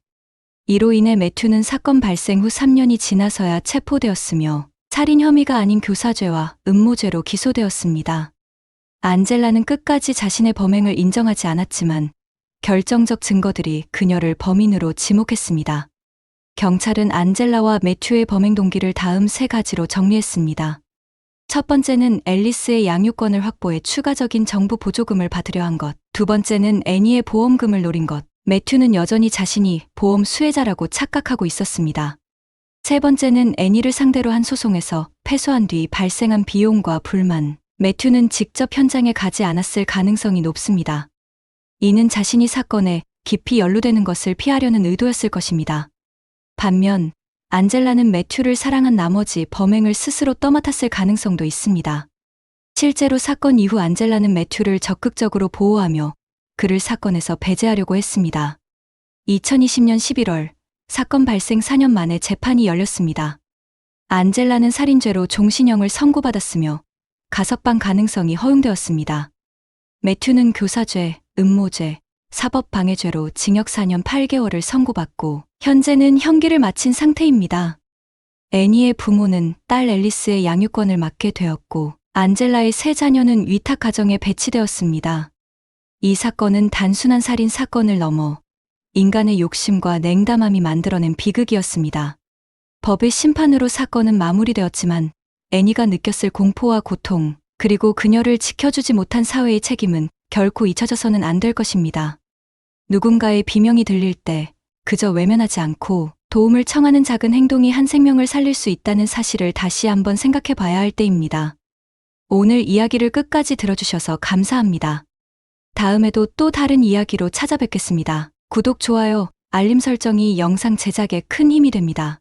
이로 인해 매튜는 사건 발생 후 3년이 지나서야 체포되었으며 살인 혐의가 아닌 교사죄와 음모죄로 기소되었습니다. 안젤라는 끝까지 자신의 범행을 인정하지 않았지만 결정적 증거들이 그녀를 범인으로 지목했습니다. 경찰은 안젤라와 매튜의 범행 동기를 다음 3가지로 정리했습니다. 첫 번째는 앨리스의 양육권을 확보해 추가적인 정부 보조금을 받으려 한 것. 2번째는 애니의 보험금을 노린 것. 매튜는 여전히 자신이 보험 수혜자라고 착각하고 있었습니다. 3번째는 애니를 상대로 한 소송에서 패소한 뒤 발생한 비용과 불만. 매튜는 직접 현장에 가지 않았을 가능성이 높습니다. 이는 자신이 사건에 깊이 연루되는 것을 피하려는 의도였을 것입니다. 반면 안젤라는 매튜를 사랑한 나머지 범행을 스스로 떠맡았을 가능성도 있습니다. 실제로 사건 이후 안젤라는 매튜를 적극적으로 보호하며 그를 사건에서 배제하려고 했습니다. 2020년 11월 사건 발생 4년 만에 재판이 열렸습니다. 안젤라는 살인죄로 종신형을 선고받았으며 가석방 가능성이 허용되었습니다. 매튜는 교사죄, 음모죄, 사법방해죄로 징역 4년 8개월을 선고받고 현재는 형기를 마친 상태입니다. 애니의 부모는 딸 앨리스의 양육권을 맡게 되었고 안젤라의 3자녀는 위탁 가정에 배치되었습니다. 이 사건은 단순한 살인 사건을 넘어 인간의 욕심과 냉담함이 만들어낸 비극이었습니다. 법의 심판으로 사건은 마무리되었지만 애니가 느꼈을 공포와 고통, 그리고 그녀를 지켜주지 못한 사회의 책임은 결코 잊혀져서는 안 될 것입니다. 누군가의 비명이 들릴 때 그저 외면하지 않고 도움을 청하는 작은 행동이 한 생명을 살릴 수 있다는 사실을 다시 한번 생각해 봐야 할 때입니다. 오늘 이야기를 끝까지 들어주셔서 감사합니다. 다음에도 또 다른 이야기로 찾아뵙겠습니다. 구독, 좋아요, 알림 설정이 영상 제작에 큰 힘이 됩니다.